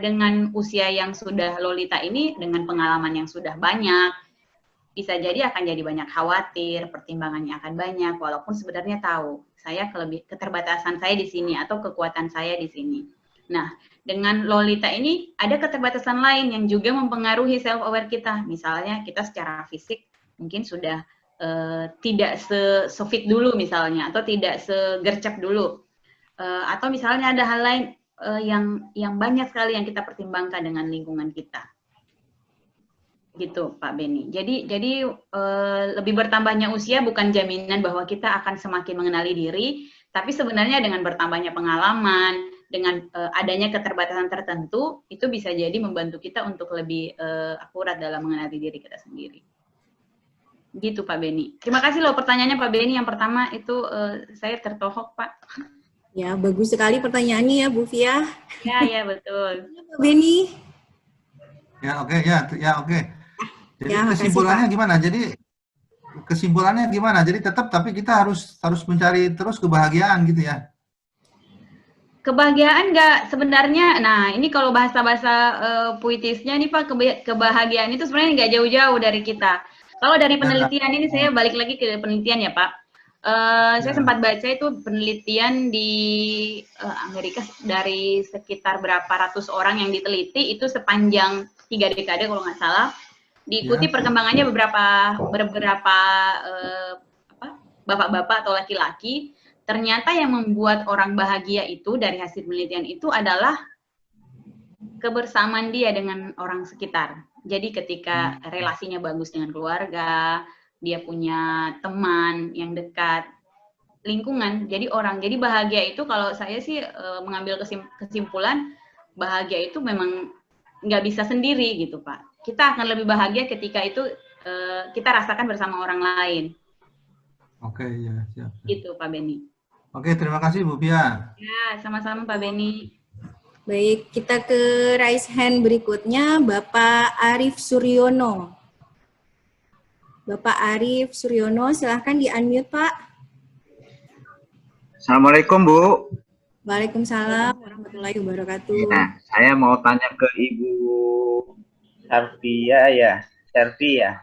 dengan usia yang sudah Lolita ini, dengan pengalaman yang sudah banyak, bisa jadi akan jadi banyak khawatir, pertimbangannya akan banyak, walaupun sebenarnya tahu saya keterbatasan saya di sini atau kekuatan saya di sini. Nah, dengan Lolita ini ada keterbatasan lain yang juga mempengaruhi self aware kita. Misalnya kita secara fisik mungkin sudah tidak se-fit dulu misalnya, atau tidak segercep dulu, atau misalnya ada hal lain yang banyak sekali yang kita pertimbangkan dengan lingkungan kita. Gitu Pak Beni. Jadi lebih bertambahnya usia bukan jaminan bahwa kita akan semakin mengenali diri, tapi sebenarnya dengan bertambahnya pengalaman, dengan adanya keterbatasan tertentu, itu bisa jadi membantu kita untuk lebih akurat dalam mengenali diri kita sendiri. Gitu Pak Beni. Terima kasih loh pertanyaannya Pak Beni. Yang pertama itu saya tertohok Pak. Ya, bagus sekali pertanyaannya ya Bu Fia. Ya betul. Pak Beni. Ya oke, oke. Jadi Ya, kesimpulannya gimana? Jadi kesimpulannya gimana? Jadi tetap tapi kita harus mencari terus kebahagiaan gitu ya. Kebahagiaan nggak sebenarnya, nah ini kalau bahasa-bahasa puitisnya nih Pak, kebahagiaan itu sebenarnya nggak jauh-jauh dari kita. Kalau dari penelitian ini saya balik lagi ke penelitian ya Pak. Saya sempat baca itu penelitian di Amerika dari sekitar berapa ratus orang yang diteliti itu sepanjang 3 dekade kalau nggak salah. Diikuti perkembangannya beberapa bapak-bapak atau laki-laki. Ternyata yang membuat orang bahagia itu dari hasil penelitian itu adalah kebersamaan dia dengan orang sekitar. Jadi ketika relasinya bagus dengan keluarga, dia punya teman yang dekat, lingkungan, jadi bahagia itu kalau saya sih mengambil kesimpulan bahagia itu memang nggak bisa sendiri gitu Pak. Kita akan lebih bahagia ketika itu kita rasakan bersama orang lain. Oke, ya siap. Gitu Pak Beni. Oke, terima kasih Bu Pia. Ya, sama-sama Pak Beni. Baik, kita ke raise hand berikutnya, Bapak Arif Suryono. Bapak Arif Suryono, silahkan di-unmute, Pak. Assalamualaikum, Bu. Waalaikumsalam warahmatullahi wabarakatuh. Ya, saya mau tanya ke Ibu Servi ya.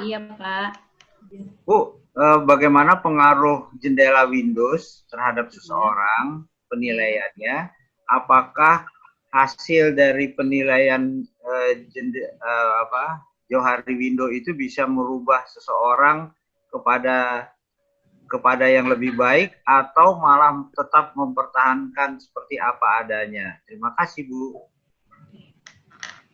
Iya, Pak. Bu, bagaimana pengaruh jendela Windows terhadap seseorang, penilaiannya? Apakah hasil dari penilaian Johari Window itu bisa merubah seseorang kepada yang lebih baik atau malah tetap mempertahankan seperti apa adanya? Terima kasih, Bu.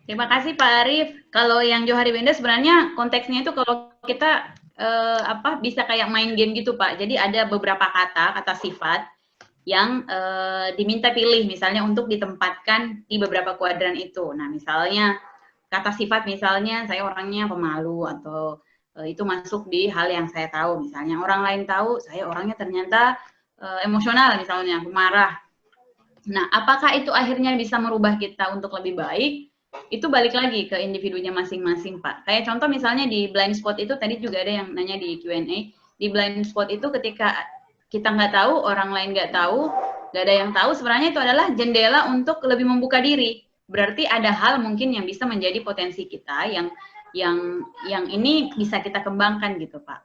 Terima kasih Pak Arif. Kalau yang Johari Window sebenarnya konteksnya itu kalau kita bisa kayak main game gitu Pak. Jadi ada beberapa kata sifat yang diminta pilih misalnya untuk ditempatkan di beberapa kuadran itu. Nah, misalnya kata sifat misalnya saya orangnya pemalu atau itu masuk di hal yang saya tahu. Misalnya orang lain tahu saya orangnya ternyata emosional misalnya, pemarah. Nah, apakah itu akhirnya bisa merubah kita untuk lebih baik? Itu balik lagi ke individunya masing-masing, Pak. Kayak contoh misalnya di blind spot itu tadi juga ada yang nanya di Q&A. Di blind spot itu ketika kita nggak tahu, orang lain nggak tahu, nggak ada yang tahu, sebenarnya itu adalah jendela untuk lebih membuka diri. Berarti ada hal mungkin yang bisa menjadi potensi kita yang ini bisa kita kembangkan gitu, Pak.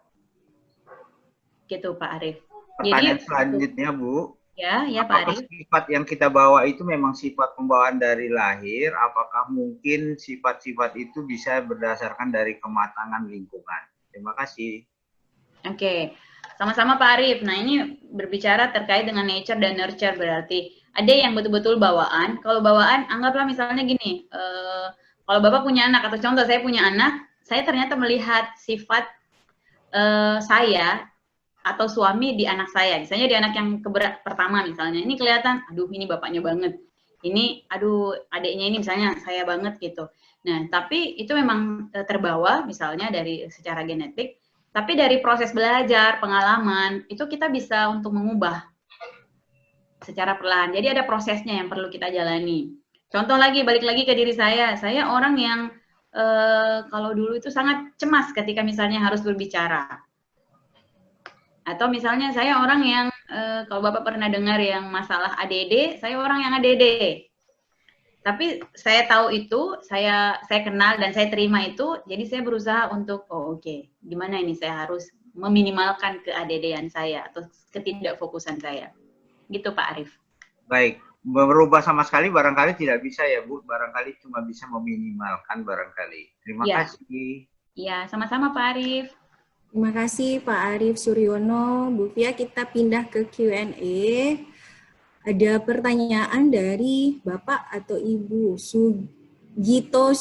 Gitu, Pak Arif. Pertanyaan selanjutnya, Bu. Ya, Pak Arif. Sifat yang kita bawa itu memang sifat pembawaan dari lahir, apakah mungkin sifat-sifat itu bisa berdasarkan dari kematangan lingkungan? Terima kasih. Oke. Sama-sama Pak Arif. Nah, ini berbicara terkait dengan nature dan nurture berarti. Ada yang betul-betul bawaan. Kalau bawaan, anggaplah misalnya gini, kalau Bapak punya anak, atau contoh saya punya anak, saya ternyata melihat sifat saya atau suami di anak saya. Misalnya di anak yang pertama misalnya, ini kelihatan, aduh ini bapaknya banget. Ini, aduh adiknya ini misalnya saya banget gitu. Nah, tapi itu memang terbawa misalnya dari secara genetik. Tapi dari proses belajar, pengalaman, itu kita bisa untuk mengubah secara perlahan. Jadi ada prosesnya yang perlu kita jalani. Contoh lagi, balik lagi ke diri saya. Saya orang yang kalau dulu itu sangat cemas ketika misalnya harus berbicara. Atau misalnya saya orang yang, kalau Bapak pernah dengar yang masalah ADD, saya orang yang ADD. Tapi saya tahu itu, saya kenal dan saya terima itu, jadi saya berusaha untuk, oh oke, gimana ini saya harus meminimalkan ke-ADD-an saya atau ketidakfokusan saya. Gitu Pak Arief. Baik, berubah sama sekali barangkali tidak bisa ya Bu, barangkali cuma bisa meminimalkan barangkali. Terima kasih. Iya, sama-sama Pak Arief. Terima kasih Pak Arief Suryono. Bu Fia, kita pindah ke Q&A. Ada pertanyaan dari Bapak atau Ibu Sugito.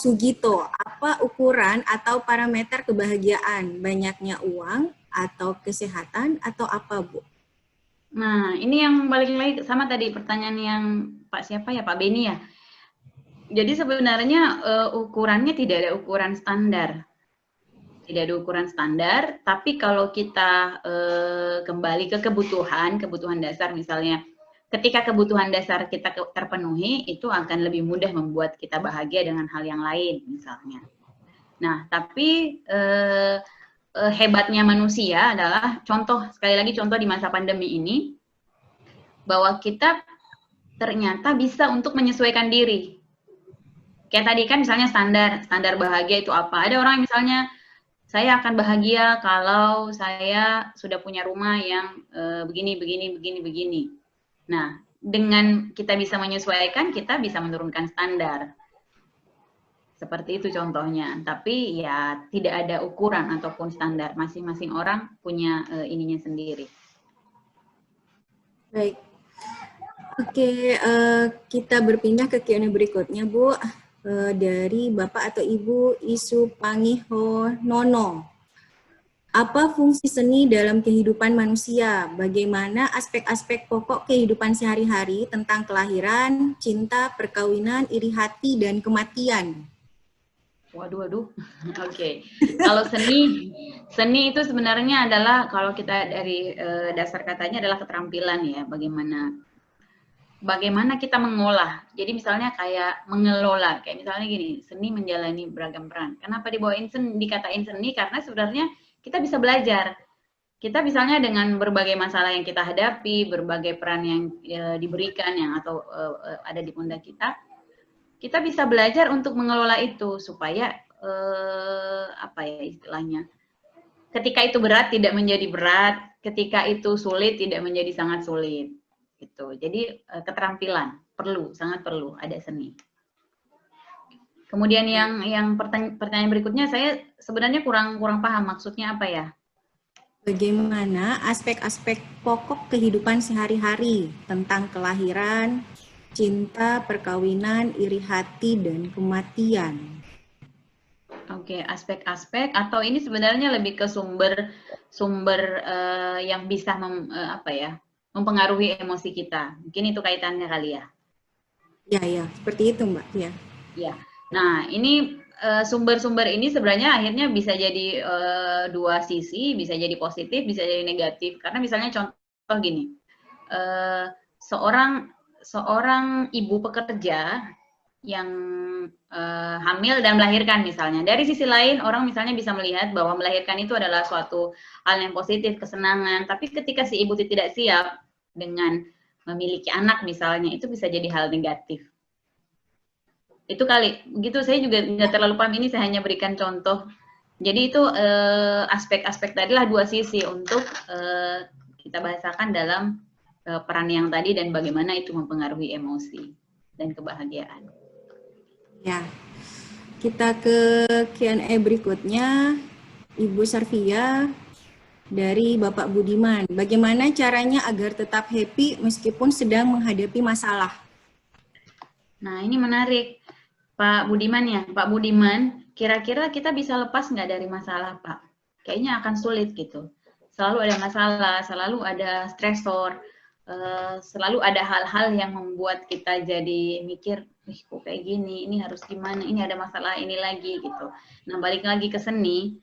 Apa ukuran atau parameter kebahagiaan? Banyaknya uang atau kesehatan atau apa, Bu? Nah, ini yang balik lagi sama tadi pertanyaan yang Pak siapa ya, Pak Beni ya. Jadi sebenarnya ukurannya tidak ada ukuran standar. Tidak ada ukuran standar, tapi kalau kita kembali ke kebutuhan dasar misalnya, ketika kebutuhan dasar kita terpenuhi, itu akan lebih mudah membuat kita bahagia dengan hal yang lain misalnya. Nah, tapi hebatnya manusia adalah sekali lagi contoh di masa pandemi ini, bahwa kita ternyata bisa untuk menyesuaikan diri. Kayak tadi kan misalnya standar bahagia itu apa? Ada orang yang misalnya, saya akan bahagia kalau saya sudah punya rumah yang begini. Nah, dengan kita bisa menyesuaikan, kita bisa menurunkan standar. Seperti itu contohnya. Tapi ya tidak ada ukuran ataupun standar. Masing-masing orang punya ininya sendiri. Baik. Oke, kita berpindah ke Q&A berikutnya, Bu. Dari Bapak atau Ibu Isu Pangiho Nono. Apa fungsi seni dalam kehidupan manusia? Bagaimana aspek-aspek pokok kehidupan sehari-hari tentang kelahiran, cinta, perkawinan, iri hati, dan kematian? Waduh. Oke. Kalau seni itu sebenarnya adalah, kalau kita dari dasar katanya adalah keterampilan ya, bagaimana kita mengolah. Jadi misalnya kayak mengelola, kayak misalnya gini, seni menjalani beragam peran. Kenapa dikatain seni? Karena sebenarnya kita bisa belajar. Kita misalnya dengan berbagai masalah yang kita hadapi, berbagai peran yang diberikan atau ada di pundak kita bisa belajar untuk mengelola itu supaya apa ya istilahnya? Ketika itu berat tidak menjadi berat, ketika itu sulit tidak menjadi sangat sulit. Gitu. Jadi keterampilan sangat perlu ada seni. Kemudian yang pertanyaan berikutnya, saya sebenarnya kurang paham maksudnya apa ya? Bagaimana aspek-aspek pokok kehidupan sehari-hari tentang kelahiran, cinta, perkawinan, iri hati, dan kematian. Oke, aspek-aspek atau ini sebenarnya lebih ke sumber yang bisa mempengaruhi emosi kita. Mungkin itu kaitannya kali ya? Ya, seperti itu Mbak. Ya. Nah, ini sumber-sumber ini sebenarnya akhirnya bisa jadi dua sisi, bisa jadi positif, bisa jadi negatif. Karena misalnya contoh gini, seorang ibu pekerja yang hamil dan melahirkan misalnya. Dari sisi lain, orang misalnya bisa melihat bahwa melahirkan itu adalah suatu hal yang positif, kesenangan. Tapi ketika si ibu tidak siap dengan memiliki anak misalnya, itu bisa jadi hal negatif. Itu kali, begitu saya juga nggak terlalu paham, ini saya hanya berikan contoh. Jadi itu aspek-aspek tadi lah dua sisi untuk kita bahasakan dalam peran yang tadi dan bagaimana itu mempengaruhi emosi dan kebahagiaan. Ya, kita ke Q&A berikutnya, Ibu Sarvia dari Bapak Budiman. Bagaimana caranya agar tetap happy meskipun sedang menghadapi masalah? Nah, ini menarik. Pak Budiman ya, Pak Budiman, kira-kira kita bisa lepas nggak dari masalah, Pak? Kayaknya akan sulit gitu. Selalu ada masalah, selalu ada stresor, selalu ada hal-hal yang membuat kita jadi mikir, kok kayak gini, ini harus gimana, ini ada masalah ini lagi gitu. Nah, balik lagi ke seni,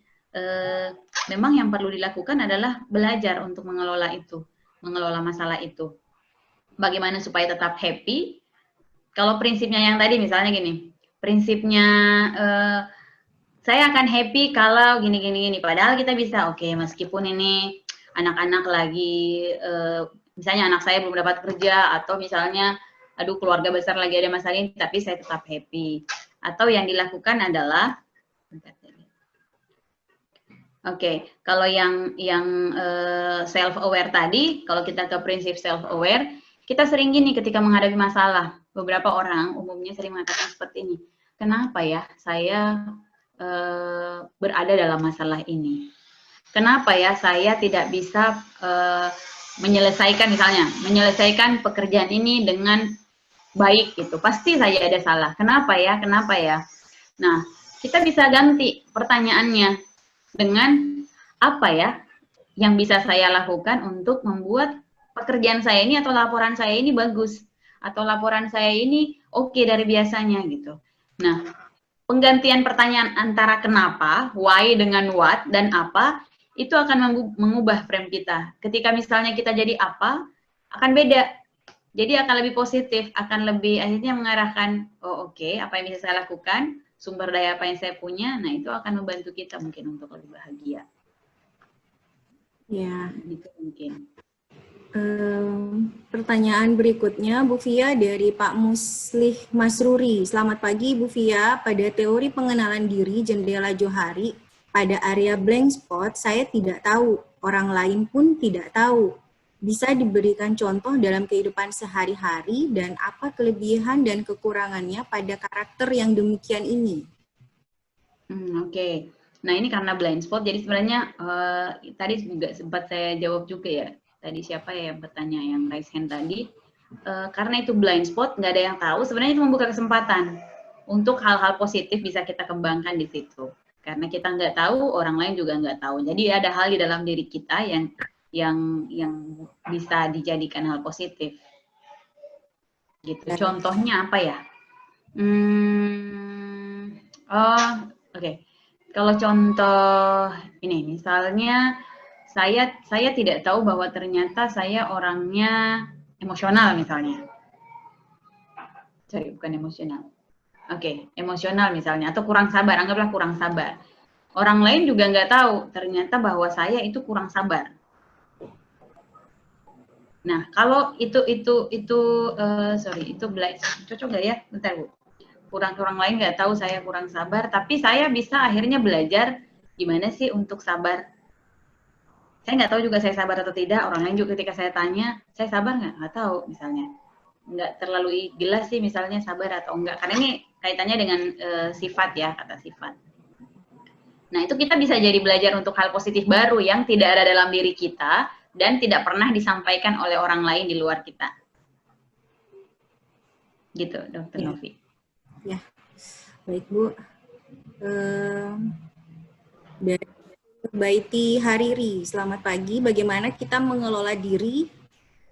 memang yang perlu dilakukan adalah belajar untuk mengelola itu, mengelola masalah itu. Bagaimana supaya tetap happy? Kalau prinsipnya yang tadi misalnya gini, prinsipnya saya akan happy kalau gini. Padahal kita bisa, oke, meskipun ini anak-anak lagi, misalnya anak saya belum dapat kerja, atau misalnya, aduh keluarga besar lagi ada masalah ini, tapi saya tetap happy. Atau yang dilakukan adalah, kalau yang self aware tadi, kalau kita ke prinsip self aware, kita sering gini ketika menghadapi masalah. Beberapa orang umumnya sering mengatakan seperti ini. Kenapa ya saya berada dalam masalah ini? Kenapa ya saya tidak bisa menyelesaikan pekerjaan ini dengan baik gitu? Pasti saya ada salah. Kenapa ya? Kenapa ya? Nah, kita bisa ganti pertanyaannya dengan apa ya yang bisa saya lakukan untuk membuat pekerjaan saya ini atau laporan saya ini bagus, atau laporan saya ini oke dari biasanya gitu. Nah, penggantian pertanyaan antara kenapa, why dengan what, dan apa, itu akan mengubah frame kita. Ketika misalnya kita jadi apa, akan beda. Jadi akan lebih positif, akan lebih akhirnya mengarahkan, oh oke, apa yang bisa saya lakukan, sumber daya apa yang saya punya, nah itu akan membantu kita mungkin untuk lebih bahagia. Ya. Itu mungkin. Pertanyaan berikutnya, Bu Fia, dari Pak Muslih Masruri. Selamat pagi, Bu Fia. Pada teori pengenalan diri jendela Johari, pada area blank spot, saya tidak tahu. Orang lain pun tidak tahu. Bisa diberikan contoh dalam kehidupan sehari-hari dan apa kelebihan dan kekurangannya pada karakter yang demikian ini? Oke. Nah, ini karena blind spot, jadi sebenarnya tadi juga sempat saya jawab juga ya. Tadi siapa ya yang bertanya, yang raise hand tadi, karena itu blind spot, nggak ada yang tahu, sebenarnya itu membuka kesempatan untuk hal-hal positif bisa kita kembangkan di situ. Karena kita nggak tahu, orang lain juga nggak tahu. Jadi ada hal di dalam diri kita yang bisa dijadikan hal positif. Gitu. Contohnya apa ya? Oke. Kalau contoh ini, misalnya saya tidak tahu bahwa ternyata saya orangnya emosional misalnya. Sorry, bukan emosional. Oke, emosional misalnya, atau kurang sabar, anggaplah kurang sabar. Orang lain juga nggak tahu ternyata bahwa saya itu kurang sabar. Nah, kalau itu cocok nggak ya? Bentar, Bu. Orang lain nggak tahu saya kurang sabar, tapi saya bisa akhirnya belajar gimana sih untuk sabar. Saya nggak tahu juga saya sabar atau tidak, orang lain juga ketika saya tanya, saya sabar nggak tahu misalnya. Nggak terlalu jelas sih misalnya sabar atau enggak, karena ini kaitannya dengan sifat ya, kata sifat. Nah, itu kita bisa jadi belajar untuk hal positif baru yang tidak ada dalam diri kita dan tidak pernah disampaikan oleh orang lain di luar kita. Gitu, Dr. Novi. Ya, baik Bu. Dari Baiti Hariri, selamat pagi. Bagaimana kita mengelola diri,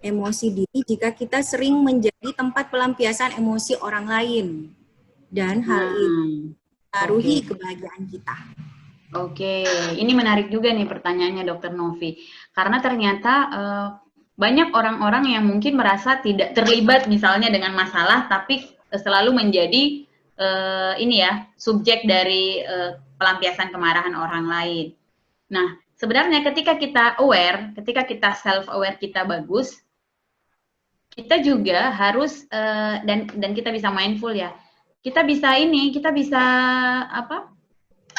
emosi diri jika kita sering menjadi tempat pelampiasan emosi orang lain dan hal ini mempengaruhi kebahagiaan kita? Oke, ini menarik juga nih pertanyaannya Dr. Novi, karena ternyata banyak orang-orang yang mungkin merasa tidak terlibat misalnya dengan masalah, tapi selalu menjadi subjek dari pelampiasan kemarahan orang lain. Nah, sebenarnya ketika kita aware, ketika kita self-aware kita bagus, kita juga harus, dan kita bisa mindful ya, kita bisa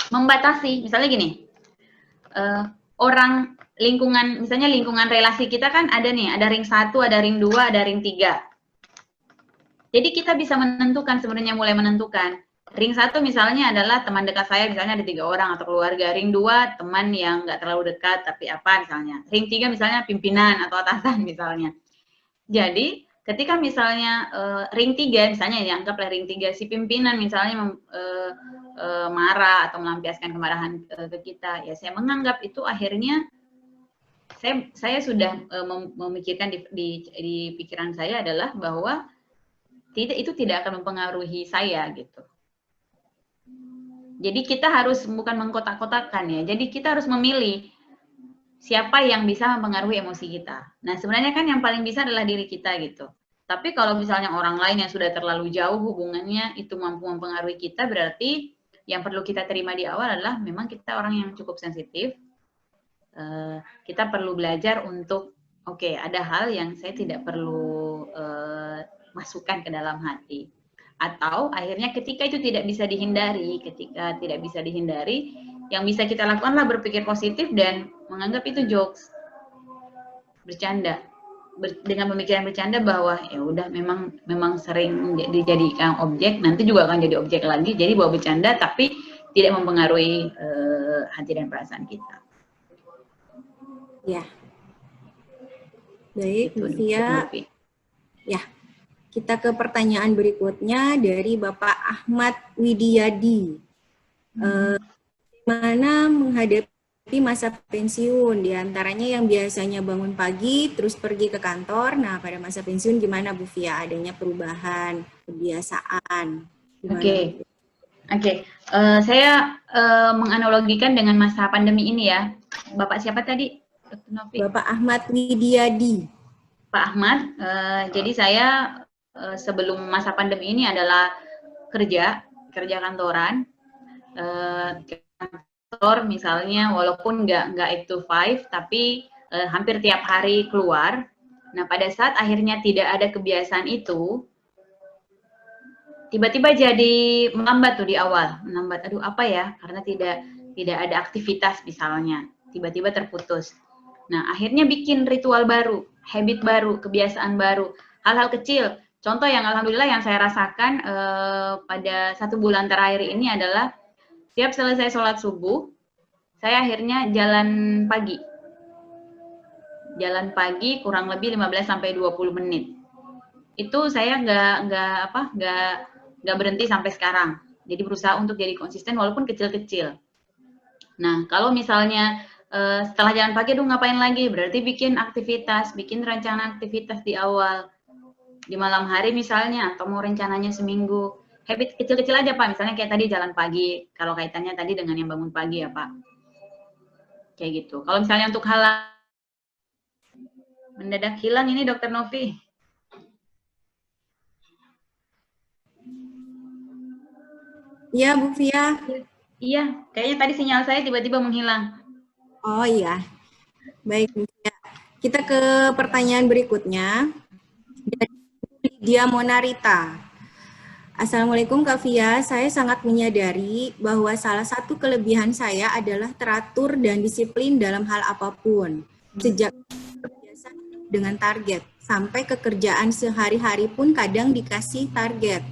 membatasi, misalnya gini, misalnya lingkungan relasi kita kan ada nih, ada ring 1, ada ring 2, ada ring 3. Jadi kita bisa menentukan, sebenarnya mulai menentukan. Ring 1 misalnya adalah teman dekat saya, misalnya ada 3 orang atau keluarga. Ring 2 teman yang nggak terlalu dekat, tapi apa misalnya. Ring 3 misalnya pimpinan atau atasan misalnya. Jadi ketika misalnya ring 3 misalnya, dianggaplah ring 3 si pimpinan misalnya marah atau melampiaskan kemarahan ke kita, ya saya menganggap itu akhirnya saya sudah memikirkan di pikiran saya adalah bahwa itu tidak akan mempengaruhi saya gitu. Jadi kita harus bukan mengkotak-kotakkan ya. Jadi kita harus memilih siapa yang bisa mempengaruhi emosi kita. Nah, sebenarnya kan yang paling bisa adalah diri kita gitu. Tapi kalau misalnya orang lain yang sudah terlalu jauh hubungannya itu mampu mempengaruhi kita, berarti yang perlu kita terima di awal adalah memang kita orang yang cukup sensitif. Kita perlu belajar untuk, oke, ada hal yang saya tidak perlu masukkan ke dalam hati. Atau akhirnya ketika itu tidak bisa dihindari, yang bisa kita lakukanlah berpikir positif dan menganggap itu jokes, bercanda. Dengan pemikiran bercanda bahwa ya udah memang sering dijadikan objek, nanti juga akan jadi objek lagi, jadi bawa bercanda tapi tidak mempengaruhi hati dan perasaan kita. Ya. Baik, Bu Fia. Ya. Kita ke pertanyaan berikutnya dari Bapak Ahmad Widiadi. Bagaimana menghadapi masa pensiun? Di antaranya yang biasanya bangun pagi terus pergi ke kantor. Nah, pada masa pensiun gimana Bu Fia? Adanya perubahan kebiasaan. Oke. Saya menganalogikan dengan masa pandemi ini ya. Bapak siapa tadi, Dr. Novi? Bapak Ahmad Widiadi. Pak Ahmad, jadi saya sebelum masa pandemi ini adalah kerja kantoran, kantor misalnya walaupun nggak 8 to 5 tapi hampir tiap hari keluar. Nah pada saat akhirnya tidak ada kebiasaan itu, tiba-tiba jadi melambat tuh di awal, aduh apa ya, karena tidak ada aktivitas misalnya, tiba-tiba terputus. Nah akhirnya bikin ritual baru, habit baru, kebiasaan baru, hal-hal kecil. Contoh yang alhamdulillah yang saya rasakan pada 1 bulan terakhir ini adalah setiap selesai sholat subuh, saya akhirnya jalan pagi kurang lebih 15-20 menit. Itu saya nggak berhenti sampai sekarang. Jadi berusaha untuk jadi konsisten walaupun kecil-kecil. Nah kalau misalnya setelah jalan pagi, ngapain lagi? Berarti bikin rencana aktivitas di awal. Di malam hari misalnya, atau mau rencananya seminggu. Habit kecil-kecil aja Pak, misalnya kayak tadi jalan pagi, kalau kaitannya tadi dengan yang bangun pagi ya Pak. Kayak gitu. Kalau misalnya untuk hal mendadak hilang ini Dr. Novi. Iya Bu Fia. Iya, kayaknya tadi sinyal saya tiba-tiba menghilang. Oh iya. Baik Bu Fia. Kita ke pertanyaan berikutnya. Dari Lydia Monarita. Assalamualaikum Kak Fia, saya sangat menyadari bahwa salah satu kelebihan saya adalah teratur dan disiplin dalam hal apapun. Sejak terbiasa dengan target, sampai kekerjaan sehari-hari pun kadang dikasih target.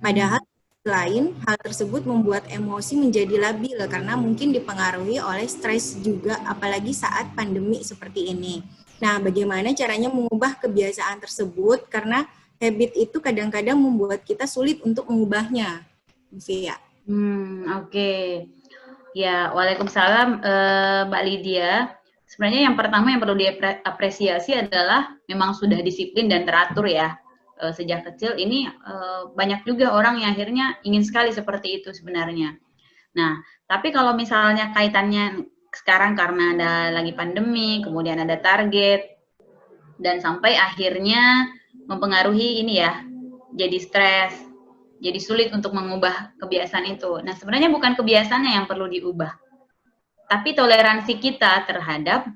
Padahal lain, hal tersebut membuat emosi menjadi labil karena mungkin dipengaruhi oleh stres juga, apalagi saat pandemi seperti ini. Nah, bagaimana caranya mengubah kebiasaan tersebut? Karena habit itu kadang-kadang membuat kita sulit untuk mengubahnya. Via. Oke. Ya, waalaikumsalam Mbak Lydia. Sebenarnya yang pertama yang perlu diapresiasi adalah memang sudah disiplin dan teratur ya. Sejak kecil ini banyak juga orang yang akhirnya ingin sekali seperti itu sebenarnya. Nah, tapi kalau misalnya kaitannya sekarang karena ada lagi pandemi, kemudian ada target, dan sampai akhirnya mempengaruhi ini ya, jadi stres, jadi sulit untuk mengubah kebiasaan itu. Nah, sebenarnya bukan kebiasaannya yang perlu diubah, tapi toleransi kita terhadap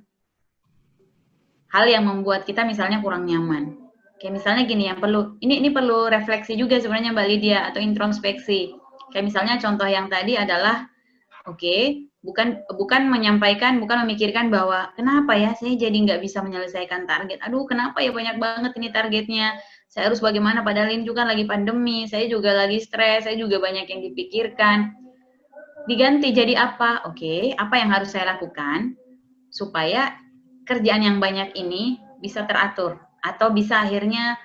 hal yang membuat kita misalnya kurang nyaman. Kayak misalnya gini, yang perlu ini perlu refleksi juga sebenarnya Mbak Lydia, atau introspeksi. Kayak misalnya contoh yang tadi adalah, oke, bukan menyampaikan, bukan memikirkan bahwa kenapa ya saya jadi nggak bisa menyelesaikan target. Aduh, kenapa ya banyak banget ini targetnya. Saya harus bagaimana, padahal ini juga lagi pandemi, saya juga lagi stres, saya juga banyak yang dipikirkan. Diganti jadi apa? Oke, apa yang harus saya lakukan supaya kerjaan yang banyak ini bisa teratur atau bisa akhirnya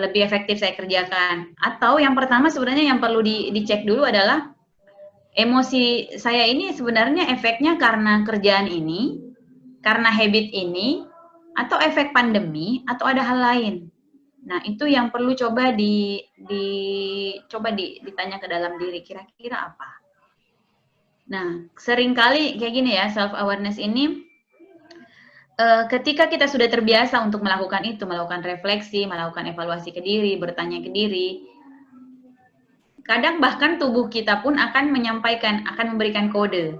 lebih efektif saya kerjakan. Atau yang pertama sebenarnya yang perlu dicek dulu adalah emosi saya ini sebenarnya efeknya karena kerjaan ini, karena habit ini, atau efek pandemi, atau ada hal lain. Nah, itu yang perlu coba ditanya ke dalam diri, kira-kira apa? Nah, seringkali kayak gini ya, self-awareness ini, ketika kita sudah terbiasa untuk melakukan itu, melakukan refleksi, melakukan evaluasi ke diri, bertanya ke diri, kadang bahkan tubuh kita pun akan menyampaikan, akan memberikan kode.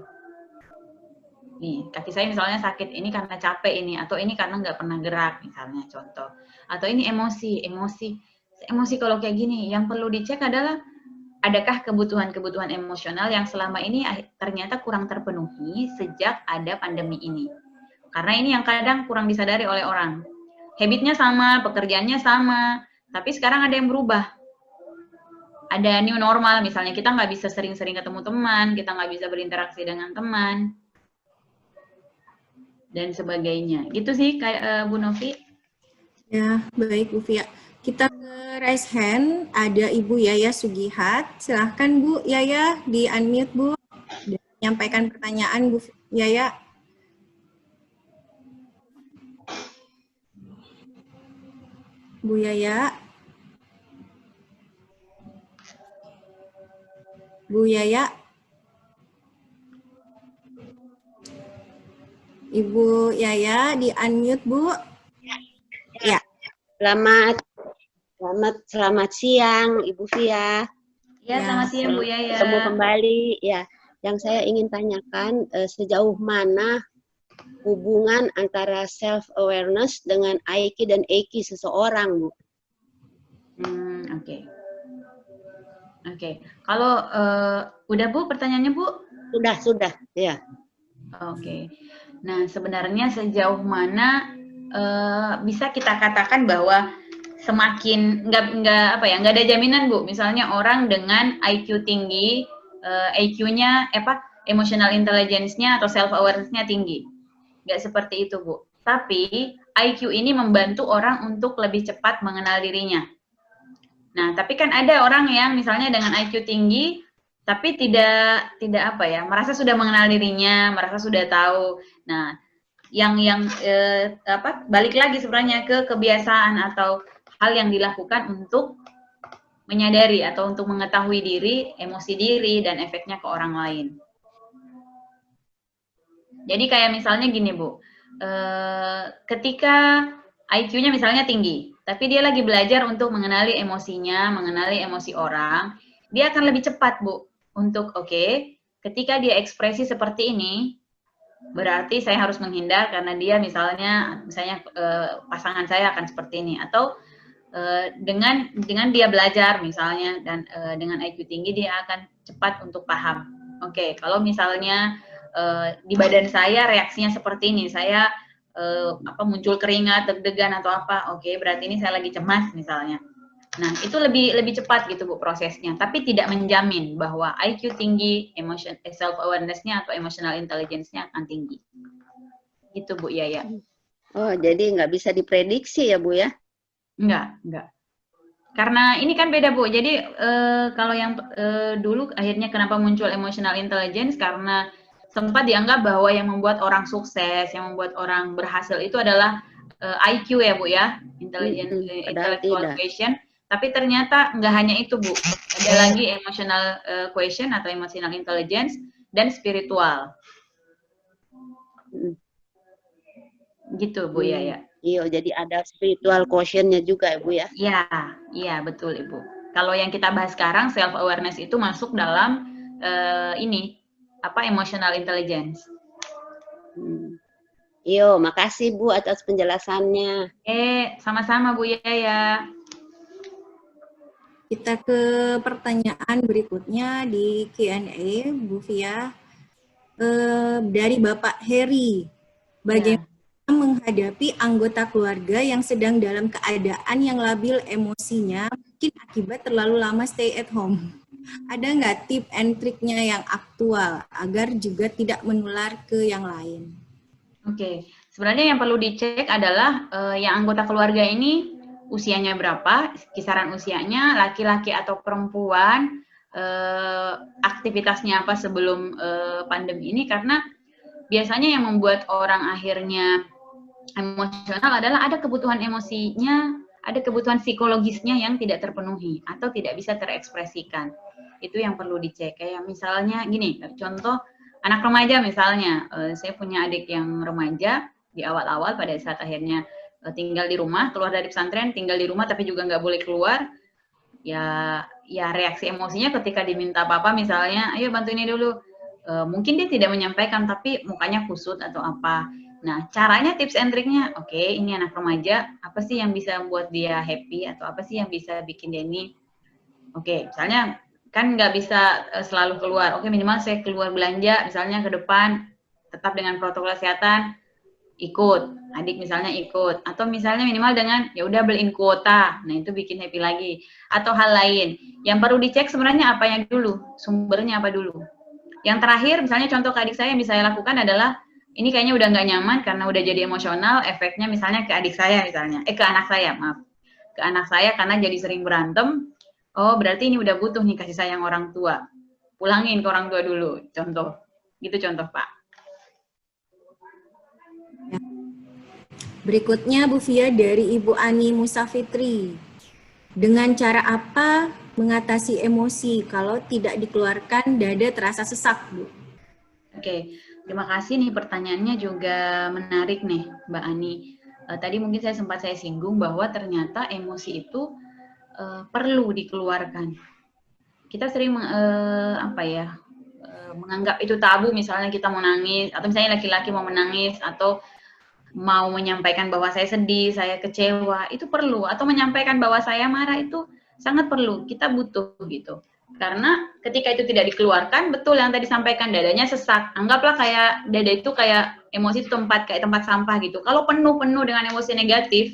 nih kaki saya misalnya sakit, ini karena capek ini, atau ini karena nggak pernah gerak misalnya contoh, atau ini emosi kalau kayak gini, yang perlu dicek adalah adakah kebutuhan-kebutuhan emosional yang selama ini ternyata kurang terpenuhi sejak ada pandemi ini. Karena ini yang kadang kurang disadari oleh orang. Habitnya sama, pekerjaannya sama, tapi sekarang ada yang berubah. Ada new normal, misalnya kita nggak bisa sering-sering ketemu teman, kita nggak bisa berinteraksi dengan teman, dan sebagainya. Gitu sih, kayak Bu Novi. Ya, baik Bu Fia. Kita ke raise hand, ada Ibu Yaya Sugihat. Silahkan Bu Yaya, di-unmute Bu, dan menyampaikan pertanyaan Bu Yaya. Bu Yaya. Bu Yaya. Ibu Yaya, di-unmute Bu. Ya. Selamat siang, Ibu Fia. Ya, selamat siang Bu Yaya. Ketemu kembali. Ya, yang saya ingin tanyakan sejauh mana hubungan antara self awareness dengan IQ dan EQ seseorang, Bu? Oke. Kalau udah Bu pertanyaannya Bu? Sudah, ya. Oke. Nah, sebenarnya sejauh mana bisa kita katakan bahwa semakin nggak ada jaminan Bu. Misalnya orang dengan IQ tinggi, IQ-nya emotional intelligence-nya atau self awareness-nya tinggi. Nggak seperti itu Bu. Tapi IQ ini membantu orang untuk lebih cepat mengenal dirinya. Nah, tapi kan ada orang yang misalnya dengan IQ tinggi tapi tidak merasa sudah mengenal dirinya, merasa sudah tahu. Nah, balik lagi sebenarnya ke kebiasaan atau hal yang dilakukan untuk menyadari atau untuk mengetahui diri, emosi diri, dan efeknya ke orang lain. Jadi kayak misalnya gini Bu, ketika IQ-nya misalnya tinggi, tapi dia lagi belajar untuk mengenali emosinya, mengenali emosi orang, dia akan lebih cepat Bu, untuk ketika dia ekspresi seperti ini, berarti saya harus menghindar karena dia misalnya pasangan saya akan seperti ini, atau dengan dia belajar misalnya dan dengan IQ tinggi dia akan cepat untuk paham. Kalau misalnya di badan saya reaksinya seperti ini, saya muncul keringat, deg-degan atau apa, berarti ini saya lagi cemas misalnya. Nah, itu lebih cepat gitu Bu prosesnya, tapi tidak menjamin bahwa IQ tinggi, self awareness-nya atau emotional intelligence-nya akan tinggi. Gitu Bu Yaya. Oh, jadi nggak bisa diprediksi ya Bu ya? Enggak. Karena ini kan beda Bu. Jadi kalau yang dulu akhirnya kenapa muncul emotional intelligence, karena sempat dianggap bahwa yang membuat orang sukses, yang membuat orang berhasil itu adalah IQ ya Bu ya, intellectual quotient. Tapi ternyata nggak hanya itu Bu, ada lagi emotional quotient atau emotional intelligence dan spiritual. Gitu Bu ya. Iya, jadi ada spiritual quotient-nya juga ya Bu ya? Iya betul Ibu. Kalau yang kita bahas sekarang self awareness itu masuk dalam emotional intelligence. Iyo, makasih Bu atas penjelasannya. Sama-sama Bu Yaya. Kita ke pertanyaan berikutnya di Q&A, Bu Fia. Dari Bapak Heri. Bagaimana menghadapi anggota keluarga yang sedang dalam keadaan yang labil emosinya, mungkin akibat terlalu lama stay at home? Ada nggak tip and triknya yang aktual agar juga tidak menular ke yang lain? Sebenarnya yang perlu dicek adalah yang anggota keluarga ini usianya berapa, kisaran usianya, laki-laki atau perempuan, aktivitasnya apa sebelum pandemi ini, karena biasanya yang membuat orang akhirnya emosional adalah ada kebutuhan emosinya, ada kebutuhan psikologisnya yang tidak terpenuhi atau tidak bisa terekspresikan. Itu yang perlu dicek. Kayak misalnya gini, contoh anak remaja misalnya, saya punya adik yang remaja di awal-awal pada saat akhirnya tinggal di rumah, keluar dari pesantren, tinggal di rumah tapi juga nggak boleh keluar, ya reaksi emosinya ketika diminta papa misalnya, ayo bantu ini dulu, Mungkin dia tidak menyampaikan tapi mukanya kusut atau apa. Nah, caranya, tips and triknya, oke, ini anak remaja, apa sih yang bisa membuat dia happy atau apa sih yang bisa bikin dia ini, oke, misalnya kan nggak bisa selalu keluar, oke, minimal saya keluar belanja, misalnya ke depan, tetap dengan protokol kesehatan, ikut, adik misalnya ikut, atau misalnya minimal dengan ya udah beliin kuota, nah itu bikin happy lagi, atau hal lain. Yang perlu dicek sebenarnya apanya dulu, sumbernya apa dulu. Yang terakhir, misalnya contoh ke adik saya yang bisa saya lakukan adalah, ini kayaknya udah nggak nyaman karena udah jadi emosional, efeknya misalnya ke adik saya misalnya, ke anak saya, maaf. Ke anak saya karena jadi sering berantem, oh berarti ini udah butuh nih kasih sayang orang tua. Pulangin ke orang tua dulu, contoh. Gitu contoh, Pak. Berikutnya Bu Fia dari Ibu Ani Musafitri. Dengan cara apa mengatasi emosi kalau tidak dikeluarkan dada terasa sesak, Bu? Oke, terima kasih nih, pertanyaannya juga menarik nih, Mbak Ani. Tadi mungkin sempat saya singgung bahwa ternyata emosi itu perlu dikeluarkan. Kita sering menganggap itu tabu, misalnya kita mau nangis, atau misalnya laki-laki mau menangis, atau mau menyampaikan bahwa saya sedih, saya kecewa, itu perlu. Atau menyampaikan bahwa saya marah, itu sangat perlu, kita butuh gitu. Karena ketika itu tidak dikeluarkan, betul yang tadi disampaikan, dadanya sesak. Anggaplah kayak dada itu kayak emosi itu kayak tempat sampah gitu. Kalau penuh-penuh dengan emosi negatif,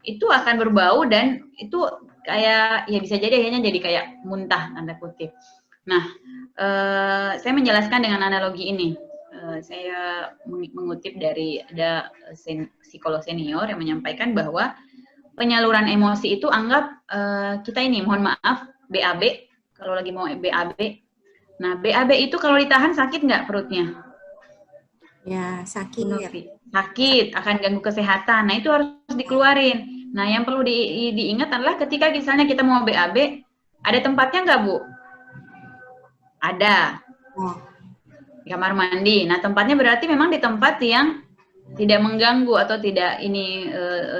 itu akan berbau dan itu kayak, ya bisa jadi akhirnya jadi kayak muntah, tanda kutip. Nah, saya menjelaskan dengan analogi ini. Saya mengutip dari ada psikolog senior yang menyampaikan bahwa penyaluran emosi itu anggap kita ini, mohon maaf, BAB, kalau lagi mau BAB. Nah, BAB itu kalau ditahan sakit nggak perutnya? Ya, sakit. Sakit, akan ganggu kesehatan. Nah, itu harus dikeluarin. Nah, yang perlu diingat adalah ketika misalnya kita mau BAB, ada tempatnya nggak, Bu? Ada. Di kamar mandi. Nah, tempatnya berarti memang di tempat yang tidak mengganggu atau tidak ini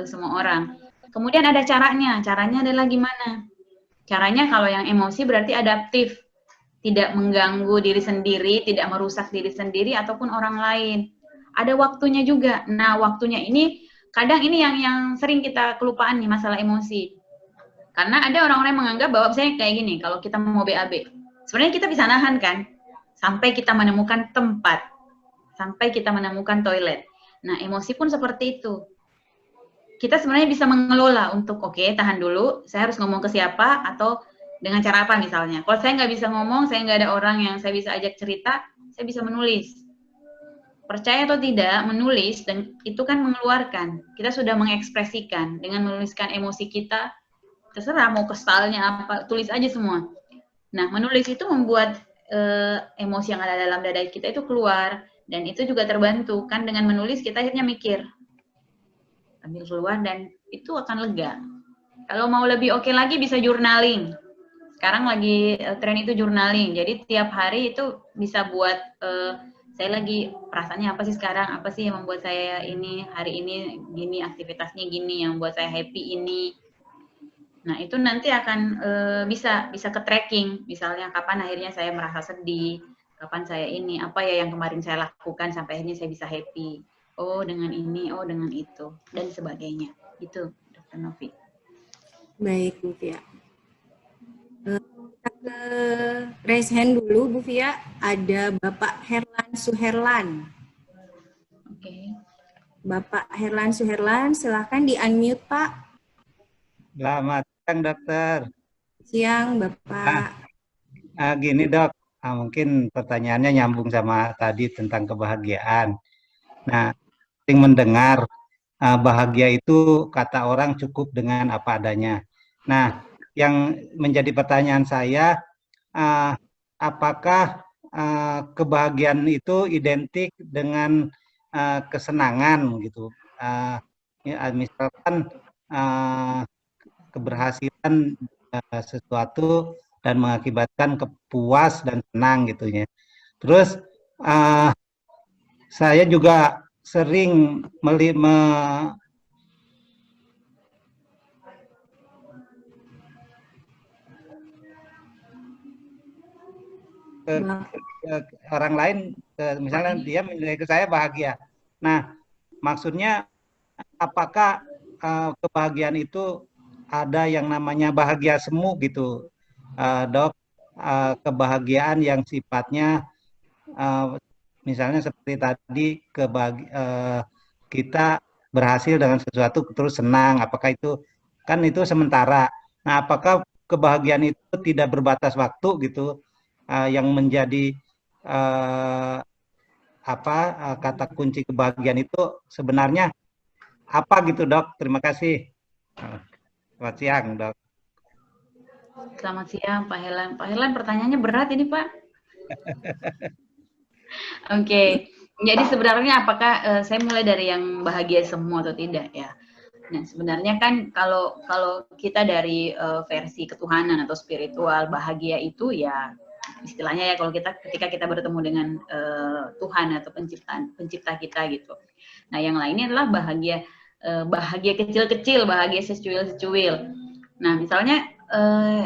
semua orang. Kemudian ada caranya. Caranya adalah gimana? Caranya kalau yang emosi berarti adaptif. Tidak mengganggu diri sendiri, tidak merusak diri sendiri ataupun orang lain. Ada waktunya juga. Nah, waktunya ini kadang ini yang sering kita kelupaan nih, masalah emosi. Karena ada orang-orang yang menganggap bahwa misalnya kayak gini, kalau kita mau BAB, sebenarnya kita bisa nahan kan? Sampai kita menemukan tempat, sampai kita menemukan toilet. Nah, emosi pun seperti itu. Kita sebenarnya bisa mengelola untuk, oke, tahan dulu, saya harus ngomong ke siapa, atau dengan cara apa misalnya. Kalau saya nggak bisa ngomong, saya nggak ada orang yang saya bisa ajak cerita, saya bisa menulis. Percaya atau tidak, menulis, dan itu kan mengeluarkan. Kita sudah mengekspresikan, dengan menuliskan emosi kita, terserah mau kesalnya apa, tulis aja semua. Nah, menulis itu membuat emosi yang ada dalam dada kita itu keluar, dan itu juga terbantu kan dengan menulis kita akhirnya mikir, ambil keluar dan itu akan lega. Kalau mau lebih oke lagi bisa journaling. Sekarang lagi tren itu journaling. Jadi tiap hari itu bisa buat saya lagi perasaannya apa sih sekarang, apa sih yang membuat saya ini hari ini gini, aktivitasnya gini, yang membuat saya happy ini. Nah, itu nanti akan bisa ke tracking, misalnya kapan akhirnya saya merasa sedih, kapan saya ini, apa ya yang kemarin saya lakukan sampai akhirnya saya bisa happy. Oh, dengan ini, oh dengan itu, dan sebagainya. Itu, Dr. Novi. Baik, Bu Fia. Kita ke raise hand dulu, Bu Fia. Ada Bapak Herlan Suherlan. Oke. Bapak Herlan Suherlan, silahkan di-unmute, Pak. Selamat siang, Dokter. Siang, Bapak. Gini, Dok. Mungkin pertanyaannya nyambung sama tadi tentang kebahagiaan. Nah, sering mendengar bahagia itu kata orang cukup dengan apa adanya. Nah, yang menjadi pertanyaan saya, apakah kebahagiaan itu identik dengan kesenangan gitu? Misalkan keberhasilan sesuatu dan mengakibatkan kepuas dan senang gitu ya. Terus saya juga sering orang lain, misalnya dia menilai ke saya bahagia. Nah, maksudnya apakah kebahagiaan itu ada yang namanya bahagia semu gitu, Dok? Kebahagiaan yang sifatnya misalnya seperti tadi kita berhasil dengan sesuatu terus senang, apakah itu kan itu sementara. Nah, apakah kebahagiaan itu tidak berbatas waktu gitu, yang menjadi kata kunci kebahagiaan itu sebenarnya apa gitu, Dok? Terima kasih. Selamat siang, Dok. Selamat siang, Pak Helan. Pak Helan, pertanyaannya berat ini, Pak. Oke. Jadi sebenarnya apakah saya mulai dari yang bahagia semua atau tidak ya? Nah, sebenarnya kan kalau kita dari versi ketuhanan atau spiritual, bahagia itu ya istilahnya ya kalau ketika kita bertemu dengan Tuhan atau pencipta kita gitu. Nah, yang lainnya adalah bahagia kecil-kecil, bahagia secuil-secuil. Nah, misalnya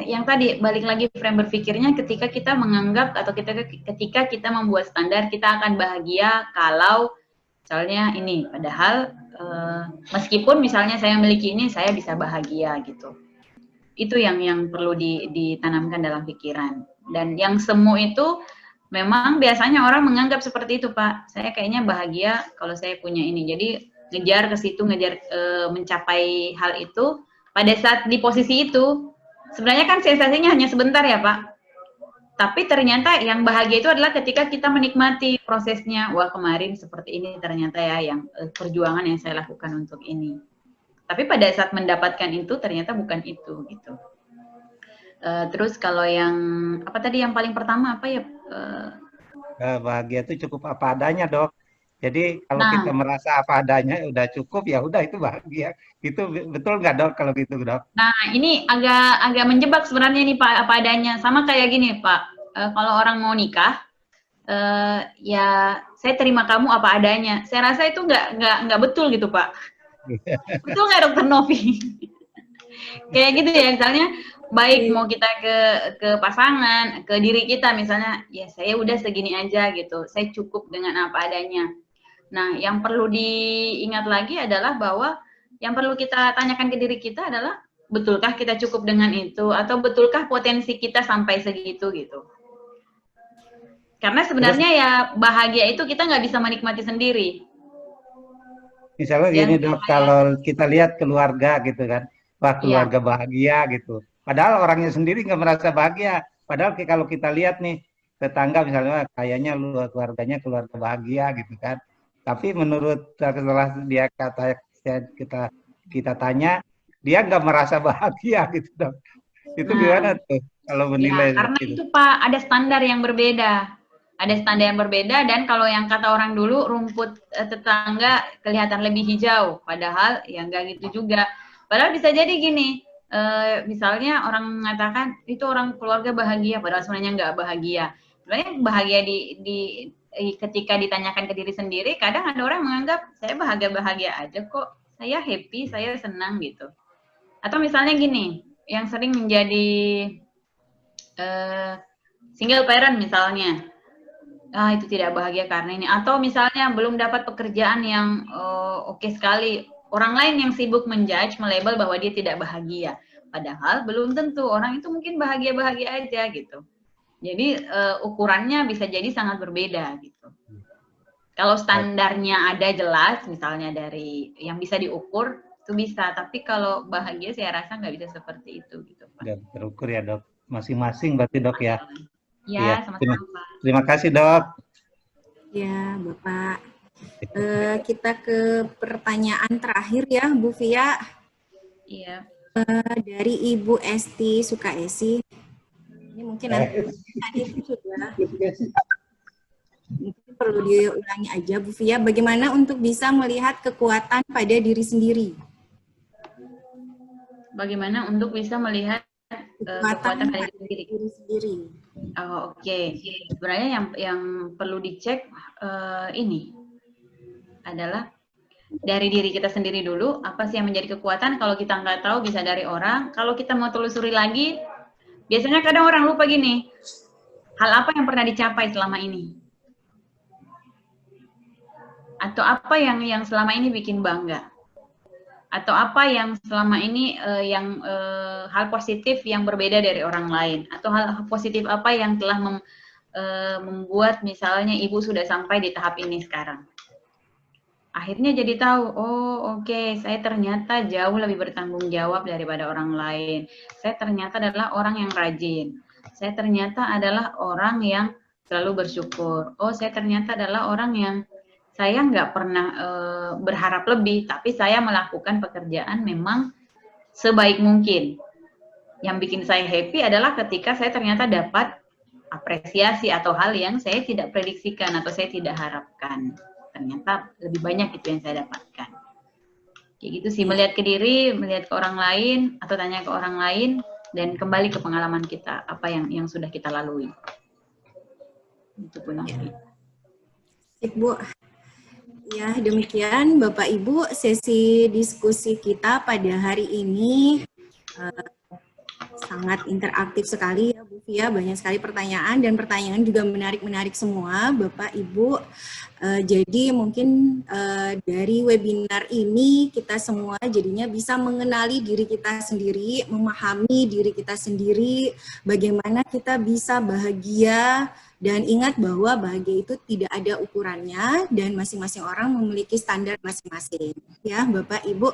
yang tadi balik lagi frame berpikirnya ketika kita menganggap atau ketika kita membuat standar kita akan bahagia kalau misalnya ini, padahal meskipun misalnya saya memiliki ini, saya bisa bahagia gitu. Itu yang perlu ditanamkan dalam pikiran. Dan yang semu itu memang biasanya orang menganggap seperti itu, Pak. Saya kayaknya bahagia kalau saya punya ini. Jadi ngejar ke situ, mencapai hal itu. Pada saat di posisi itu, sebenarnya kan sensasinya hanya sebentar ya, Pak. Tapi ternyata yang bahagia itu adalah ketika kita menikmati prosesnya. Wah, kemarin seperti ini ternyata ya yang perjuangan yang saya lakukan untuk ini. Tapi pada saat mendapatkan itu ternyata bukan itu gitu. Terus kalau yang apa tadi yang paling pertama apa ya? Bahagia itu cukup apa adanya, Dok. Jadi kalau kita merasa apa adanya udah cukup ya udah itu bahagia. Itu betul nggak, Dok, kalau gitu, Dok? Nah, ini agak menjebak sebenarnya nih, Pak, apa adanya. Sama kayak gini, Pak. Kalau orang mau nikah, ya saya terima kamu apa adanya. Saya rasa itu nggak betul gitu, Pak. Betul nggak, Dokter Novi? Kayak gitu ya, misalnya baik mau kita ke pasangan, ke diri kita misalnya, ya saya udah segini aja gitu. Saya cukup dengan apa adanya. Nah, yang perlu diingat lagi adalah bahwa yang perlu kita tanyakan ke diri kita adalah betulkah kita cukup dengan itu atau betulkah potensi kita sampai segitu gitu. Karena sebenarnya ya bahagia itu kita nggak bisa menikmati sendiri. Misalnya gini, Dok, kalau kita lihat keluarga gitu kan, wah keluarga bahagia gitu. Padahal orangnya sendiri nggak merasa bahagia. Padahal kalau kita lihat nih tetangga misalnya kayaknya keluarganya keluarga bahagia gitu kan. Tapi menurut setelah dia kita tanya, dia nggak merasa bahagia gitu, Dok. Itu gimana tuh kalau menilai? Ya, karena itu, Pak, ada standar yang berbeda. Ada standar yang berbeda dan kalau yang kata orang dulu rumput tetangga kelihatan lebih hijau, padahal ya nggak gitu juga. Padahal bisa jadi gini, misalnya orang mengatakan itu orang keluarga bahagia, padahal sebenarnya nggak bahagia. Sebenarnya bahagia ketika ditanyakan ke diri sendiri, kadang ada orang menganggap saya bahagia-bahagia aja kok, saya happy, saya senang gitu. Atau misalnya gini, yang sering menjadi single parent misalnya, itu tidak bahagia karena ini. Atau misalnya belum dapat pekerjaan yang oke sekali, orang lain yang sibuk menjudge, melabel bahwa dia tidak bahagia. Padahal belum tentu, orang itu mungkin bahagia-bahagia aja gitu. Jadi ukurannya bisa jadi sangat berbeda gitu. Kalau standarnya ada jelas, misalnya dari yang bisa diukur, itu bisa. Tapi kalau bahagia saya rasa nggak bisa seperti itu gitu, Pak. Udah terukur ya, Dok. Masing-masing berarti, Dok, ya. Ya, sama-sama, Pak. Terima kasih, Dok. Ya, Bapak. Kita ke pertanyaan terakhir ya, Bu Fia. Iya. Dari Ibu Esti Sukaesi. Ini mungkin tadi itu sudah mungkin perlu diulangi aja, Bu Fia. Bagaimana untuk bisa melihat kekuatan pada diri sendiri? Bagaimana untuk bisa melihat kekuatan pada diri sendiri? Oh, oke. Sebenarnya yang perlu dicek ini adalah dari diri kita sendiri dulu, apa sih yang menjadi kekuatan. Kalau kita nggak tahu bisa dari orang. Kalau kita mau telusuri lagi, biasanya kadang orang lupa gini, Hal apa yang pernah dicapai selama ini? Atau apa yang selama ini bikin bangga? Atau apa yang selama ini hal positif yang berbeda dari orang lain? Atau hal positif apa yang telah membuat misalnya Ibu sudah sampai di tahap ini sekarang? Akhirnya jadi tahu, oh oke, saya ternyata jauh lebih bertanggung jawab daripada orang lain. Saya ternyata adalah orang yang rajin. Saya ternyata adalah orang yang selalu bersyukur. Oh, saya ternyata adalah orang yang saya nggak pernah berharap lebih, tapi saya melakukan pekerjaan memang sebaik mungkin. Yang bikin saya happy adalah ketika saya ternyata dapat apresiasi atau hal yang saya tidak prediksikan atau saya tidak harapkan. Ternyata lebih banyak itu yang saya dapatkan. Kayak gitu sih, melihat ke diri, melihat ke orang lain, atau tanya ke orang lain, dan kembali ke pengalaman kita, apa yang sudah kita lalui. Itu pun Ibu. Ya, demikian Bapak Ibu sesi diskusi kita pada hari ini sangat interaktif sekali ya Bu Fia, banyak sekali pertanyaan dan pertanyaan juga menarik-menarik semua Bapak Ibu. Jadi mungkin dari webinar ini kita semua jadinya bisa mengenali diri kita sendiri, memahami diri kita sendiri, bagaimana kita bisa bahagia. Dan ingat bahwa bahagia itu tidak ada ukurannya dan masing-masing orang memiliki standar masing-masing. Ya, Bapak Ibu,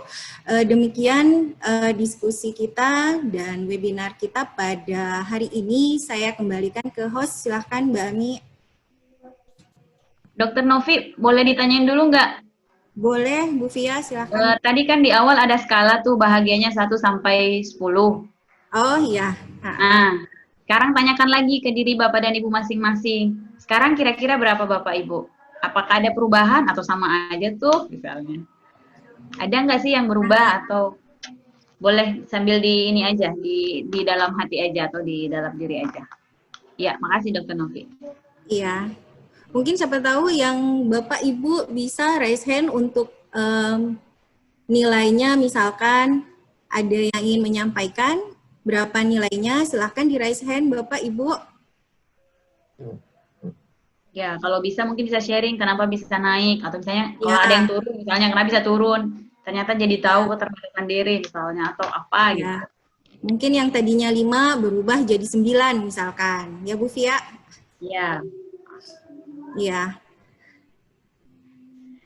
demikian diskusi kita dan webinar kita pada hari ini. Saya kembalikan ke host, silahkan Mbak Ami. Dr. Novi, boleh ditanyain dulu nggak? Boleh, Bu Fia, silahkan. Tadi kan di awal ada skala tuh bahagianya 1 sampai 10. Oh iya. Nah, sekarang tanyakan lagi ke diri Bapak dan Ibu masing-masing. Sekarang kira-kira berapa Bapak Ibu? Apakah ada perubahan atau sama aja tuh misalnya? Ada nggak sih yang berubah atau boleh sambil di ini aja, di dalam hati aja atau di dalam diri aja? Ya, makasih Dr. Novi. Iya. Mungkin siapa tahu yang Bapak Ibu bisa raise hand untuk nilainya, misalkan ada yang ingin menyampaikan. Berapa nilainya? Silahkan di raise hand Bapak Ibu. Ya, kalau bisa mungkin bisa sharing kenapa bisa naik. Atau misalnya kalau ada yang turun, misalnya kenapa bisa turun. Ternyata jadi tahu keterbatasan diri misalnya atau apa gitu. Mungkin yang tadinya 5 berubah jadi 9 misalkan. Ya Bu Fia? Iya. Iya.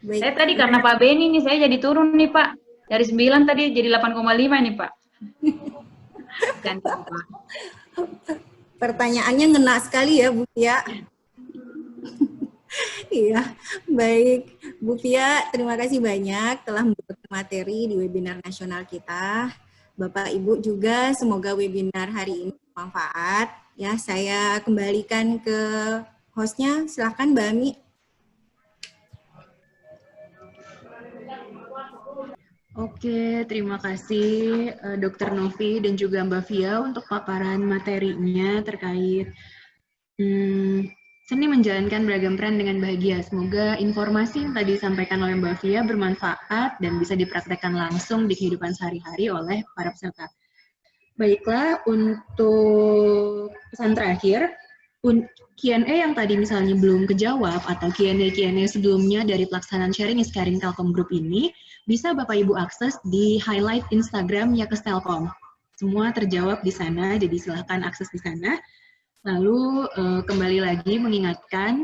Baik. Saya tadi karena Pak Beni nih, saya jadi turun nih Pak. Dari 9 tadi jadi 8,5 nih Pak. Pertanyaannya ngena sekali ya Bu Fia. Iya, baik Bu Fia, terima kasih banyak telah memberikan materi di webinar nasional kita. Bapak Ibu juga semoga webinar hari ini bermanfaat. Ya, saya kembalikan ke hostnya, silakan Mbak Ami. Oke, terima kasih Dr. Novi dan juga Mbak Fia untuk paparan materinya terkait seni menjalankan beragam peran dengan bahagia. Semoga informasi yang tadi disampaikan oleh Mbak Fia bermanfaat dan bisa dipraktekkan langsung di kehidupan sehari-hari oleh para peserta. Baiklah, untuk pesan terakhir, Q&A yang tadi misalnya belum kejawab atau Q&A sebelumnya dari pelaksanaan sharing is caring Telkom Group ini bisa Bapak Ibu akses di highlight Instagram Yakes Telkom. Semua terjawab di sana, jadi silahkan akses di sana. Lalu kembali lagi mengingatkan,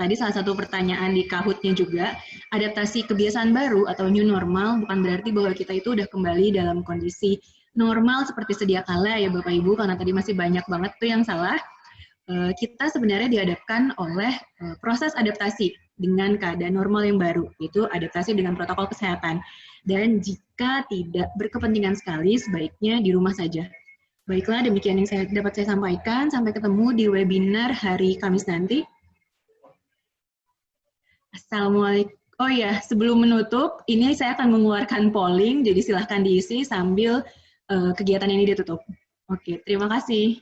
tadi salah satu pertanyaan di Kahoot-nya juga, adaptasi kebiasaan baru atau new normal bukan berarti bahwa kita itu udah kembali dalam kondisi normal seperti sedia kala ya Bapak Ibu, karena tadi masih banyak banget tuh yang salah. Kita sebenarnya dihadapkan oleh proses adaptasi dengan keadaan normal yang baru, yaitu adaptasi dengan protokol kesehatan. Dan jika tidak berkepentingan sekali, sebaiknya di rumah saja. Baiklah, demikian yang dapat saya sampaikan. Sampai ketemu di webinar hari Kamis nanti. Assalamualaikum. Oh ya, sebelum menutup, ini saya akan mengeluarkan polling, jadi silahkan diisi sambil kegiatan ini ditutup. Oke, terima kasih.